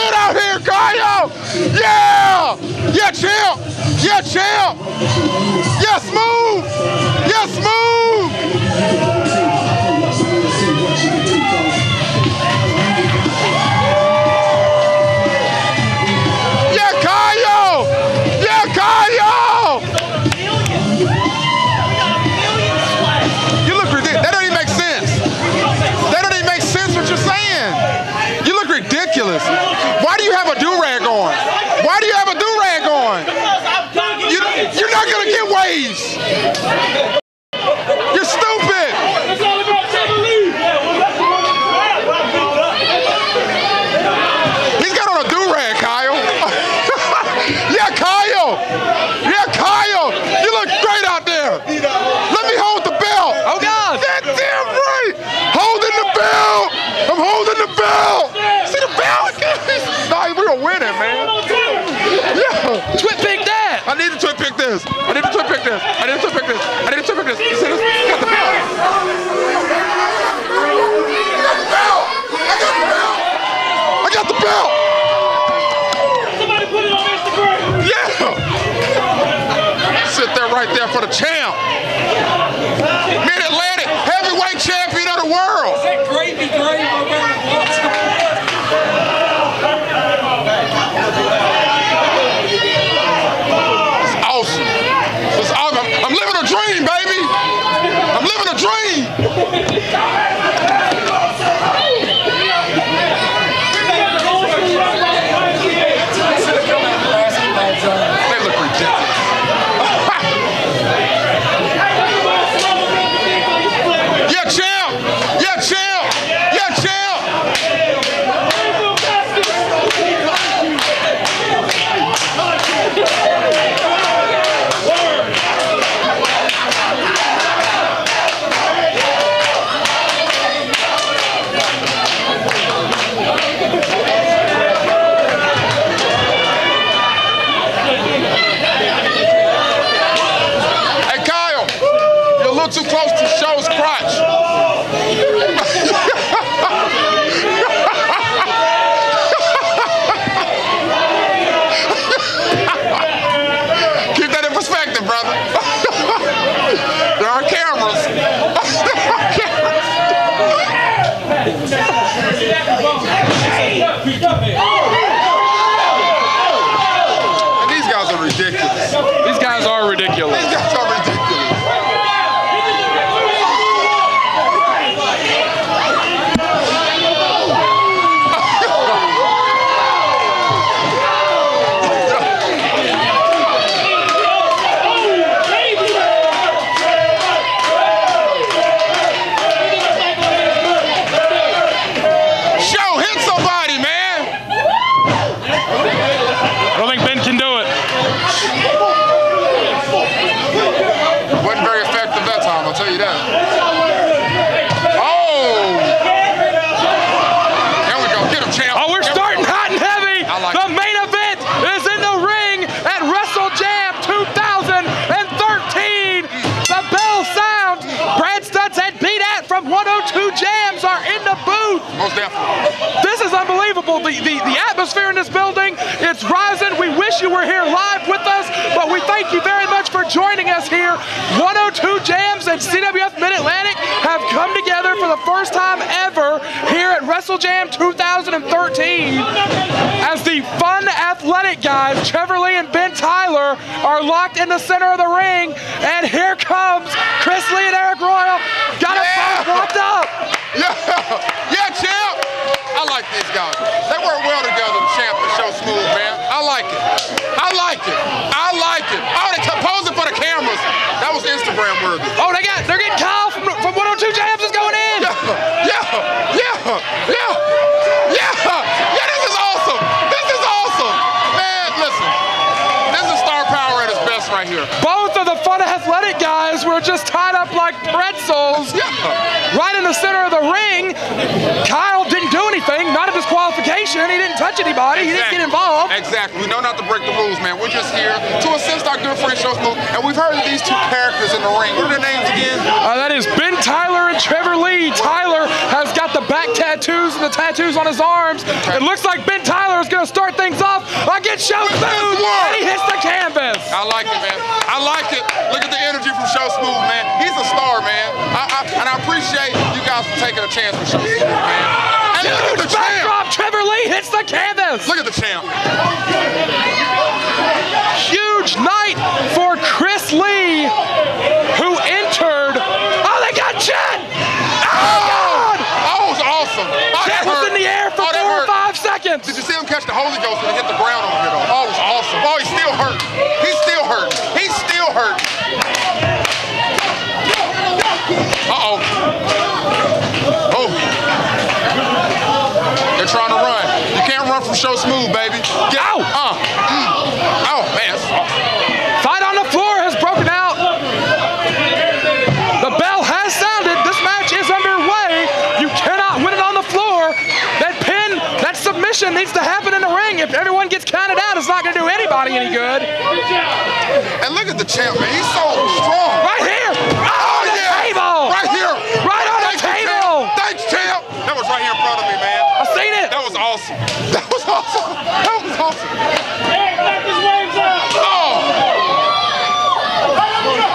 fit out here, Kyle! Yeah! Yeah, champ! Yeah, champ! Yeah, Smoove! Yeah, Smoove! Yeah, Kyle! Yeah, Kyle! You look ridiculous. That don't even make sense. That don't even make sense what you're saying. You look ridiculous. Why do you have a do-rag on? Why do you have a do-rag on? You're not gonna get waves. You're stupid. He's got on a do-rag, Kyle. Yeah, Kyle. Yeah, Kyle. You look great out there. Let me hold the belt. Oh, God. That's damn right. Holding the belt. I'm holding the belt. See the belt? Nah, we were winning, man. Yeah. Twit pick that. I need to twit pick this. I need to twit pick this. I need to twit pick this. I need to twit pick this. You see this? Got the belt. I got the belt. Somebody put it on Instagram. Yeah. Sit there right there for the champ. Mid-Atlantic heavyweight champion of the world. Is that gravy grave or It's awesome. It's awesome. I'm living a dream, baby. I'm living a dream. They look ridiculous. Yeah, champ! Yeah, champ! Yeah, champ! Hey, Kyle, you're a little too close to Sho's crotch. Keep that in perspective, brother. There are cameras. And these guys are ridiculous. These guys are ridiculous. These guys are ridiculous. Show, hit somebody, man. I don't think Ben can do it. Wasn't very effective that time, I'll tell you that. Oh! There we go. Get him, champ. Oh, we're starting hot and heavy. I like The it. main event is in the ring at WrestleJam 2013. The bell sounds. Brad Stutz and Beat At from 102 Jamz are in the booth. Most definitely. This is unbelievable. The atmosphere in this building, it's rising. We wish you were here live with us, but we thank you very much for joining us here. 102 Jamz and CWF Mid-Atlantic have come together for the first time ever here at WrestleJam 2013 as the fun athletic guys, Trevor Lee and Ben Tyler, are locked in the center of the ring. And here comes Chris Lee and Arik Royal. Got us both locked up. Yeah, yeah, champ. I like these guys. They work well together, champ and Sho Smoove, man. I like it. I like it. I like it. Oh, they're posing for the cameras. That was Instagram worthy. Oh, they're getting Kyle from 102 Jamz is going in. Yeah. This is awesome. This is awesome. Man, listen. This is star power at its best right here. Both of the Fun Athletic guys were just tied up like pretzels right in the center of the ring. Kyle didn't do anything, not a disqualification. He didn't touch anybody. He didn't get involved. Exactly. We know not to break the rules, man. We're just here to assist our good friend Sho Smoove, and we've heard of these two characters in the ring. What are their names again? That is Ben Tyler and Trevor Lee. Tyler has got the back tattoos and the tattoos on his arms. Okay. It looks like Ben Tyler is going to start things off against Sho Smoove, and he hits the canvas. I like it, man. I like it. Look at the energy from Sho Smoove, man. He's a star, man. And I appreciate you guys for taking a chance with Sho Smoove, man. And look at the champ. Trevor Lee hits the canvas. Look at the champ. Huge night for Chris Lee, who entered. Oh, they got Chet. Oh, God. That was awesome. Chet was in the air for 4 or 5 seconds. Did you see him catch the Holy Ghost when he hit the ground over here, though? Oh, it was awesome. Oh, he's still hurt. He's still hurt. He's still hurt. Uh-oh. Oh. They're trying to run. You can't run from Sho Smoove, baby. Get out. Oh, man. Fight on the floor has broken out. The bell has sounded. This match is underway. You cannot win it on the floor. That pin, that submission needs to happen in the ring. If everyone gets counted out, it's not going to do anybody any good. And look at the champ, man. He's so strong. Right here. Oh, the table. Right here. Right on the table. Thanks, champ. That was right here in front of me, man. I seen it. That was awesome. That was awesome. That was awesome.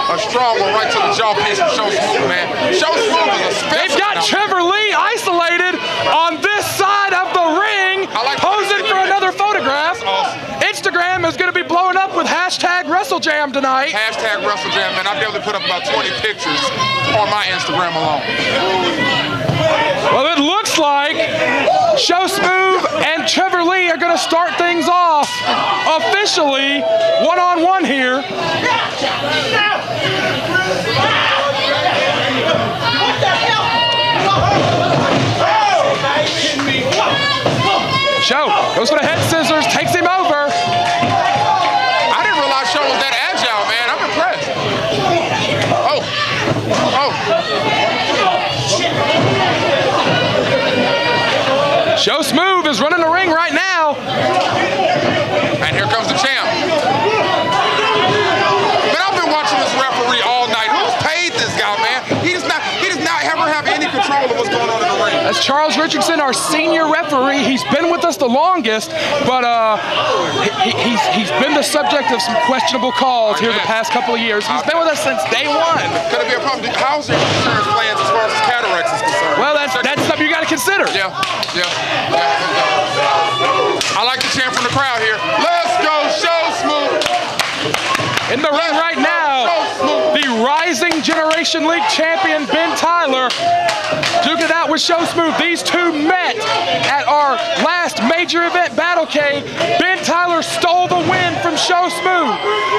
A strong one right to the jaw piece from Sho Smoove, man. Sho Smoove is a special. They've got Trevor Lee isolated on this side of the ring, posing for another photograph. Awesome. Instagram is going to be blowing up with hashtag WrestleJam tonight. Hashtag WrestleJam, man. I'll be able to put up about 20 pictures on my Instagram alone. Well, it looks like Sho Smoove and Trevor Lee are going to start things off officially one-on-one here. Sho goes for the head scissors, takes him over. I didn't realize Sho was that agile, man. I'm impressed. Oh. Sho Smoove is running the ring right now. And here comes the champ. But I've been watching this referee all night. Who's paid this guy, man? He does not ever have any control of what's going on in the ring. That's Charles Richardson, our senior referee. He's been with us the longest, but he's been the subject of some questionable calls here the past couple of years. He's been with us since day one. Could it be a problem? How's your insurance plans as far as cataracts is concerned? Well, that's something you got to consider. Yeah. I like the chant from the crowd here. Let's go, Sho Smoove. In the ring right now, the Rising Generation League champion, Ben Tyler, duking it out with Sho Smoove. These two met at our last major event, Battlecade. Ben Tyler stole the win from Sho Smoove.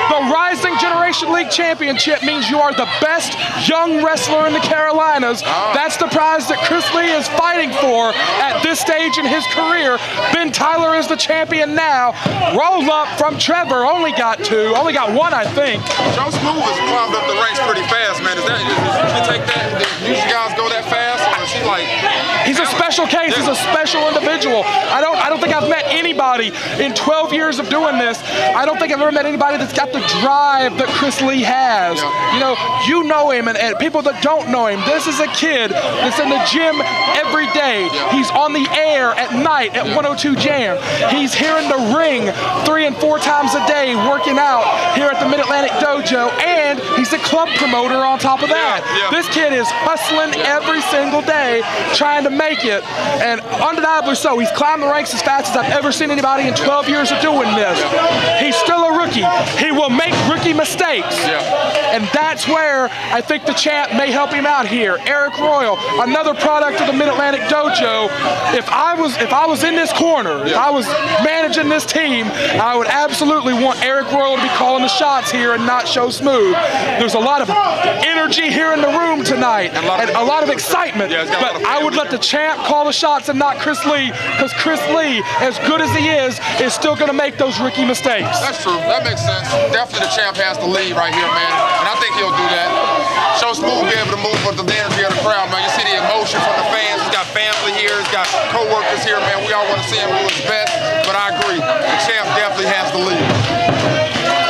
The Rising Generation League championship means you are the best young wrestler in the Carolinas. That's the prize that Chris Lee is fighting for at this stage in his career. Ben Tyler is the champion now. Roll up from Trevor, only got one, I think. Sho Smoove has climbed up the ranks pretty fast, man. Does usually take that? Do usually guys go that fast, or is he like? He's a special case. He's a special individual. I don't think I've met anybody in 12 years of doing this. I don't think I've ever met anybody that's got the drive that Chris Lee has. Yeah. You know him, and people that don't know him. This is a kid that's in the gym every day. Yeah. He's on the air at night at 102 Jam. He's here in the ring 3 and 4 times a day working out here at the Mid-Atlantic Dojo, and he's a club promoter on top of that. Yeah. This kid is hustling every single day trying to make it, and undeniably so. He's climbed the ranks as fast as I've ever seen anybody in 12 years of doing this. He's still a rookie. He will make rookie mistakes, and that's where I think the champ may help him out here. Arik Royal, another product of the Mid-Atlantic Dojo. If I was in this corner, if I was managing this team, I would absolutely want Arik Royal to be calling the shots here and not Sho Smoove. There's a lot of energy here in the room tonight and a lot of excitement, but I would let the champ call the shots and not Chris Lee, because Chris Lee, as good as he is still going to make those rookie mistakes. That's true. That makes sense. Definitely the champ has to lead right here, man. And I think he'll do that. Sho Smoove be able to move with the energy of the crowd, man. You see the emotion from the fans. He's got family here. He's got co-workers here, man. We all want to see him do his best. But I agree. The champ definitely has to lead.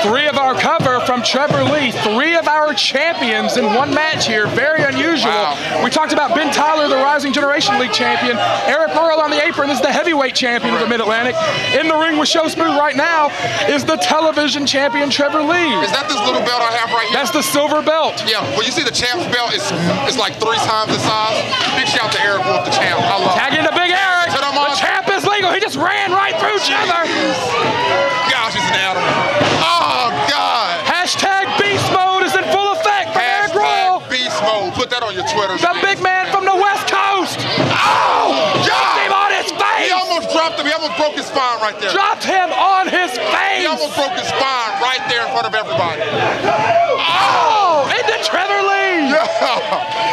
3 of our cover from Trevor Lee. 3 of our champions in one match here. Very unusual. Wow. We talked about Ben Tyler, the Rising Generation League champion. Arik Royal on the apron is the heavyweight champion of the Mid-Atlantic. In the ring with Sho Smoove right now is the television champion Trevor Lee. Is that this little belt I have right here? That's the silver belt. Yeah, well, you see the champ's belt is like 3 times the size. Big shout to Arik Royal, the champ. I love it. Tagging to Big Arik. The champ is legal. He just ran right through Trevor. Gosh, he's an animal. Oh, God. Hashtag beast mode is in full effect from Arik Royal. Beast mode. Put that on your Twitter. The big man from the West Coast. Oh, God. Him on his face. He almost dropped him. He almost broke his spine right there. Dropped him on his face. He almost broke his spine right there in front of everybody. Oh, into Trevor Lee. Yeah,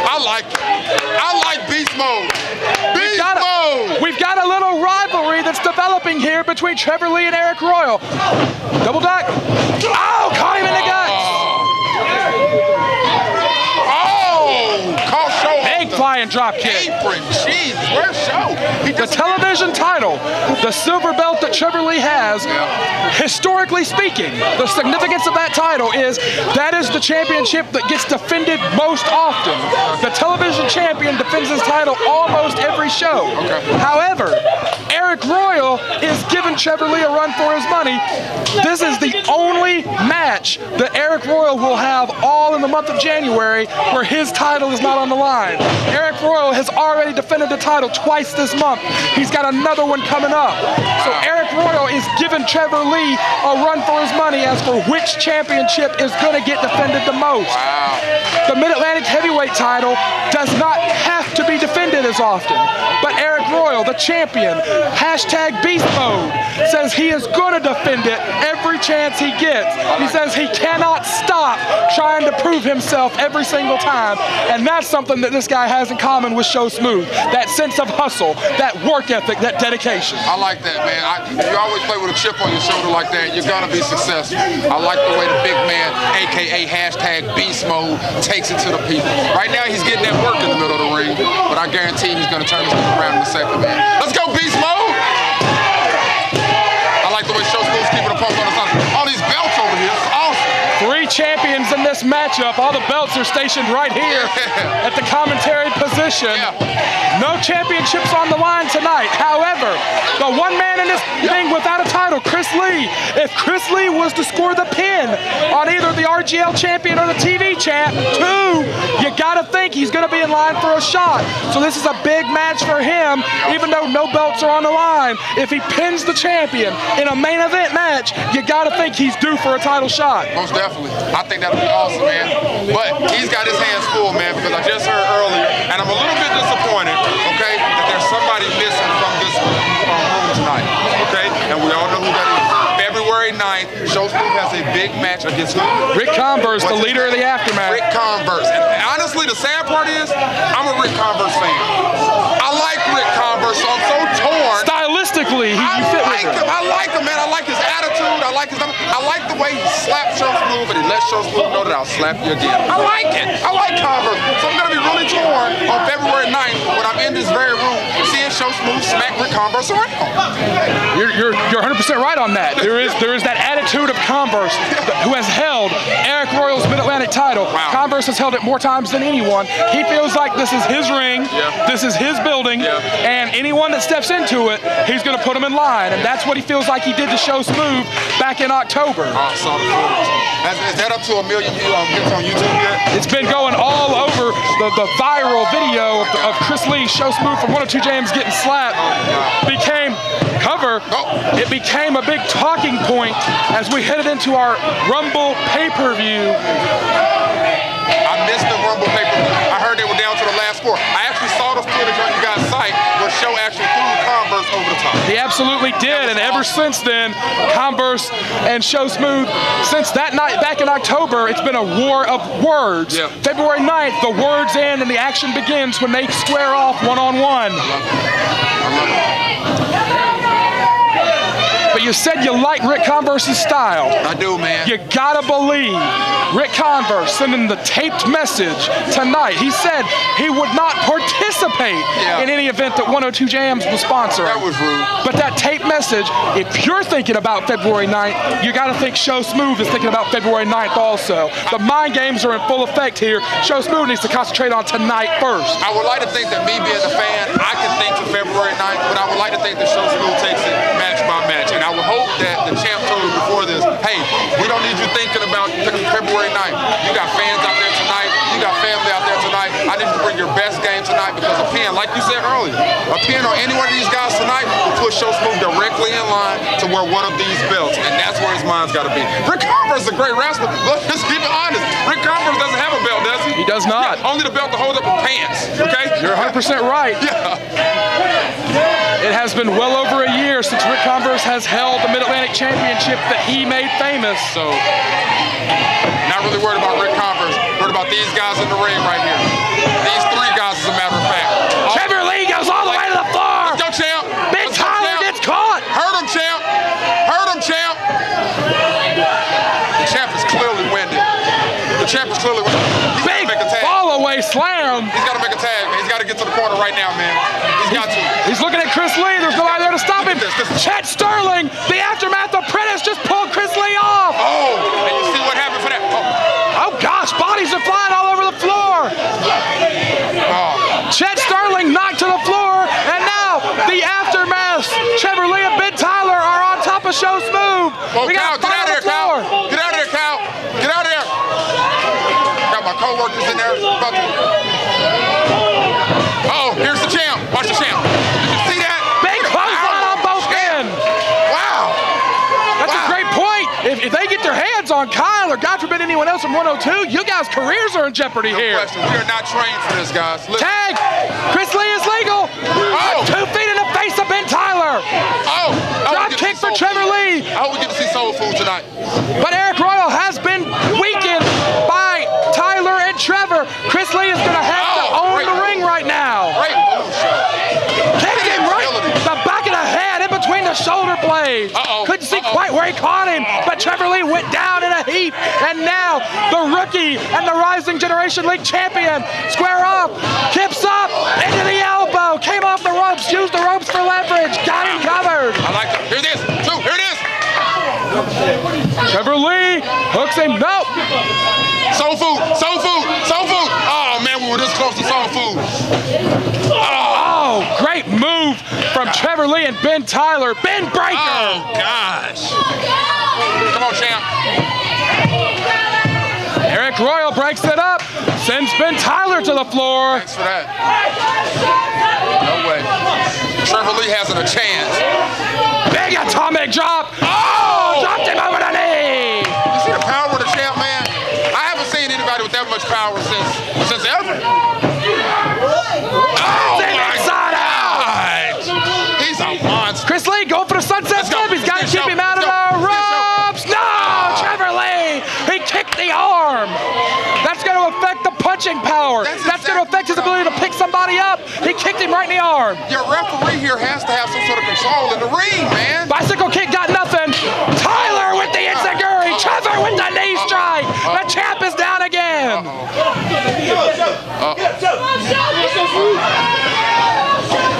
I like it. I like beast mode. Beast mode. We've got a little rivalry that's developing here between Trevor Lee and Arik Royal. Double duck. Oh, caught him in the guts. Call Sho. Big flying drop kick. Apron. Jeez, where's Sho? The television title, the silver belt that Trevor Lee has, historically speaking, the significance of that title is that is the championship that gets defended most often. The television champion defends his title almost every show. However, Arik Royal is giving Trevor Lee a run for his money. This is the only match that Arik Royal will have all in the month of January where his title is not on the line. Arik Royal has already defended the title twice this month. He's got another one coming up. So Arik Royal is giving Trevor Lee a run for his money as for which championship is going to get defended the most. The Mid-Atlantic heavyweight title does not have to be defended as often. But Arik Royal, the champion, hashtag beast mode, says he is going to defend it every chance he gets. He says he cannot stop trying to prove himself every single time. And that's something that this guy has in common with Sho Smoove. That sense of hustle, that work ethic, that dedication. I like that, man. If you always play with a chip on your shoulder like that, you're going to be successful. I like the way the big man, a.k.a. hashtag beast mode, takes it to the people. Right now, he's getting that work in the middle of the ring, but I guarantee he's going to turn this thing around in a second, man. Let's go, beast mode! I like the way Sho Smoove's keeping the pulse on his side. All these belts over here, it's awesome. 3 champions in this matchup. All the belts are stationed right here at the commentary position. No championships on the line tonight. However, the one man in this thing without a title, Chris Lee, if Chris Lee was to score the pin on either the RGL champion or the TV champ, 2, you gotta think he's gonna be in line for a shot. So this is a big match for him, even though no belts are on the line. If he pins the champion in a main event match, you gotta think he's due for a title shot. Most definitely. I think that'll be awesome, man. But he's got his hands full, man, because I just heard earlier, and I'm a little bit disappointed, okay, that there's somebody missing from this room tonight, okay? And we all know who that is. February 9th, Sho Smoove has a big match against who? Rick Converse, the leader of the Aftermath. Rick Converse. And honestly, the sad part is, I'm a Rick Converse fan. I like Rick Converse, so I'm so torn. Stylistically, you fit with him. I like him, man. I like his attitude. I like the way he slapped Sho Smoove, and he let Sho Smoove know that I'll slap you again. I like it. I like Converse. So I'm going to be really torn on February 9th when I'm in this very room seeing Sho Smoove smack Rick Converse around. You're 100% right on that. There is that attitude of Converse who has held Arik Royal's Mid-Atlantic title. Wow. Converse has held it more times than anyone. He feels like this is his ring, this is his building, and anyone that steps into it, he's going to put him in line. And that's what he feels like he did to Sho Smoove back in October. Oh, I saw the footage. Is that up to 1 million hits on YouTube yet? It's been going all over the viral video of Chris Lee, Sho Smoove from 102 Jamz getting slapped. Became cover. It became a big talking point as we headed into our Rumble pay-per-view. I missed the Rumble pay-per-view. I heard they were down to the last 4. I actually saw the footage on you guys' site where Sho actually threw Converse over the top. He absolutely did, and ever since then, Converse and Sho Smoove, since that night back in October, it's been a war of words. February 9th, the words end and the action begins when they square off one-on-one. I love it. but you said you like Rick Converse's style. I do, man. You gotta believe Rick Converse sending the taped message tonight. He said he would not participate in any event that 102 Jamz was sponsoring. That was rude. But that taped message, if you're thinking about February 9th, you gotta think Sho Smoove is thinking about February 9th also. The mind games are in full effect here. Sho Smoove needs to concentrate on tonight first. I would like to think that me being a fan, I can think to February 9th, but I would like to think that Sho Smoove takes it match by match. And I would hope that the champ told him before this, hey, we don't need you thinking about February 9th. You got fans out there tonight. You got family out there tonight. I need you to bring your best game tonight because a pin, like you said earlier, a pin on any one of these guys tonight will put Sho Smoove directly in line to wear one of these belts, and that's where his mind's got to be. Rick Converse is a great wrestler, but let's keep it honest. Rick Converse doesn't have a belt, does he? He does not. Yeah, only the belt to hold up his pants, okay? You're 100% right. Yeah. It has been well over a year since Rick Converse has held the Mid-Atlantic Championship that he made famous. So, not really worried about Rick Converse. Worried about these guys in the ring right here. These three guys, as a matter of fact. Trevor Lee goes all the way to the floor. Let's go, champ. Big Tyler gets caught. Hurt him, champ. Hurt him, champ. The champ is clearly winded. The champ is clearly winded. Big fall away slam. He's got to make a tag, man. He's got to get to the corner right now, man. He's got to. He's looking at Chris Lee. There's nobody there to stop him. Chet Sterling, the aftermath apprentice, just pulled Chris Lee off. Oh, and you see what happened for that? Oh gosh, bodies are flying all over the floor. Chet Sterling knocked to the floor, and now the aftermath. Trevor Lee and Ben Tyler are on top of Sho Smoove. Oh, Kyle, get out of there, Kyle. Get out of there, Kyle. Get out of there. Got my co-workers in there. Uh-oh, here's the champ. Watch the champ. Did you see that? Big clothesline on both ends. Wow. That's a great point. If they get their hands on Kyle or God forbid anyone else from 102, you guys' careers are in jeopardy here. No question. We are not trained for this, guys. Listen. Tag! Chris Lee is legal. Oh. 2 feet in the face of Ben Tyler. Oh. Drop kick for Trevor Lee. I hope we get to see Soul Food tonight. But Arik Royal has been weakened by Tyler and Trevor. Chris Lee is going to have to own the ring right now. Great move, Kicked him right the back of the head in between the shoulder blades. Couldn't see quite where he caught him, but Trevor Lee went down in a heap. And now the rookie and the Rising Generation League champion square up, kips up into the elbow, came off the ropes, used the ropes for leverage, got him covered. I like it. Here it is. Two. Here it is. Trevor Lee hooks him. Nope. Soul Food. Soul Food. Soul Food. Oh, man, we were this close to Soul Food. Oh, great move from Trevor Lee and Ben Tyler. Ben Breaker. Oh, gosh. Come on, champ. Arik Royal breaks it up, sends Ben Tyler to the floor. Thanks for that. No way. Trevor Lee hasn't a chance. Big atomic drop. Oh! Dropped him over the knee. You see the power of the champ, man? I haven't seen anybody with that much power since ever. Oh, inside out. He's a monster. Chris Lee going for the sunset flip. He's got to keep him out of the ropes. No, Trevor Lee. He kicked the arm. That's going to affect the punching power. That's going to affect his ability to pick somebody up. He kicked him right in the arm. Your referee here has to have some sort of control in the ring, man. Bicycle kick got nothing. Tyler with the enziguri. Trevor with the knee strike. The champ is down again.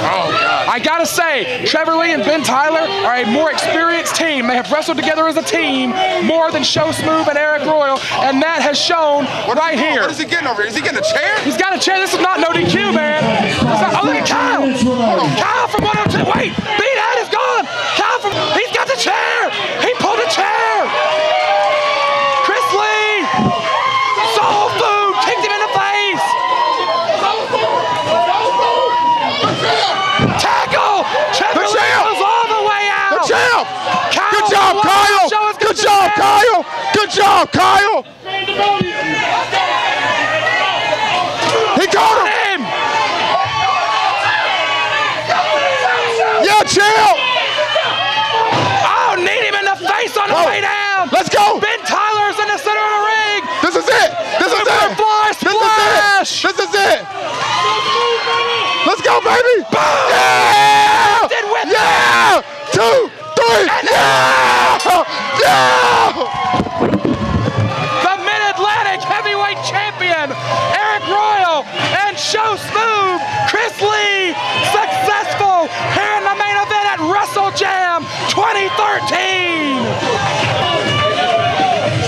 Oh, God. I gotta say, Trevor Lee and Ben Tyler are a more experienced team. They have wrestled together as a team more than Sho Smoove and Arik Royal, and that has shown right here. What is he getting over here? Is he getting a chair? He's got a chair. This is not no DQ, man. Oh, look at Kyle. Kyle from 102. Wait, B-Dad is gone. Kyle from, he's got the chair. He pulled a chair. Chris Lee. Soul Food kicked him in the face. Tackle. Trevor Lee goes all the way out. The champ. Kyle, good job, Kyle. Good job, Kyle. Good job, Kyle. He got him. Yeah, champ. Oh, need him in the face on the way down. Let's go. Ben Tyler's in the center of the ring. This is it. This is it. Splash. This is it. Let's go, baby. Boom. Yeah. Yeah. 2, 3. And man, Arik Royal and Sho Smoove, Chris Lee, successful here in the main event at WrestleJam 2013.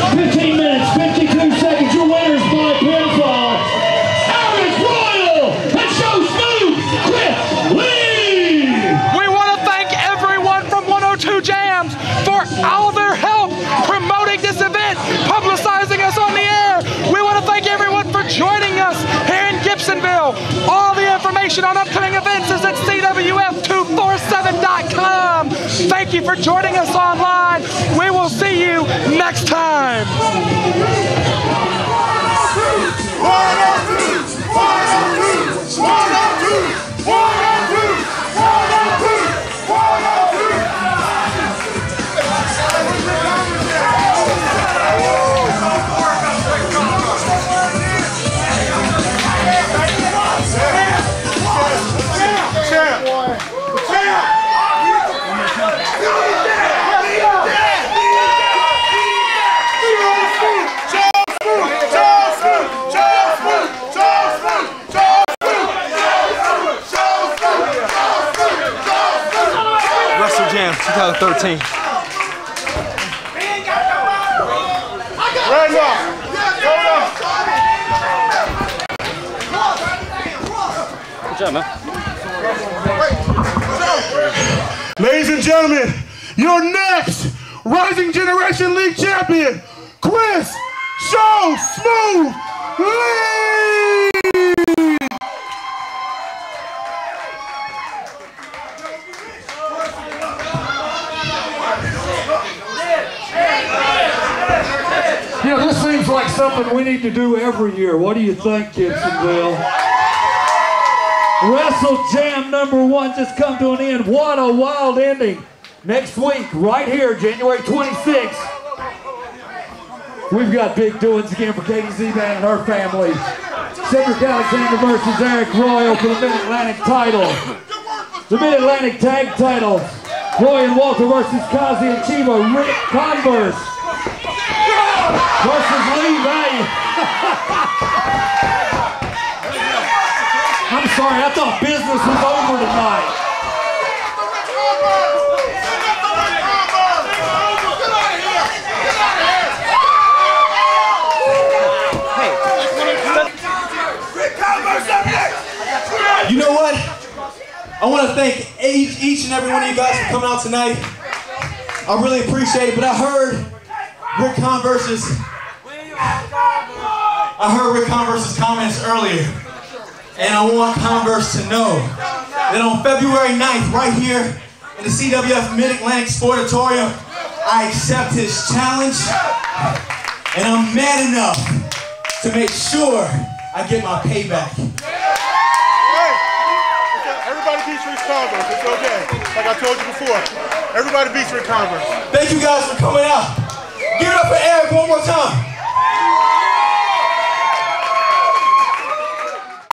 15 minutes, 52 seconds, your winners by pinfall, Arik Royal and Sho Smoove, Chris Lee. We want to thank everyone from 102 Jamz for all their help promoting this event, publicizing us on the air. We want to thank everyone for joining us here in Gibsonville. All the information on upcoming events is at CWF247.com. Thank you for joining us online. We will see you next time. WrestleJam 2013. Good job, man. Ladies and gentlemen, your next Rising Generation League champion, Chris Sho Smoove Lee! You know, this seems like something we need to do every year. What do you think, Gibsonville? WrestleJam #1 just come to an end. What a wild ending. Next week, right here, January 26th, we've got big doings again for KAMAKAZI and her family. CEDRIC Alexander versus Arik Royal for the Mid-Atlantic title. The Mid-Atlantic tag titles. Roy and Walter versus Kazi and Chiva. Rick Converse versus Lee May. I'm sorry, I thought business was over tonight. You know what? I want to thank each and every one of you guys for coming out tonight. I really appreciate it, but I heard Rick Converse's comments earlier, and I want Converse to know that on February 9th, right here in the CWF Mid-Atlantic Sportatorium, I accept his challenge, and I'm mad enough to make sure I get my payback. Everybody beats Rick Converse, it's okay. Like I told you before, everybody beats Rick Converse. Thank you guys for coming out. Give it up for Arik one more time.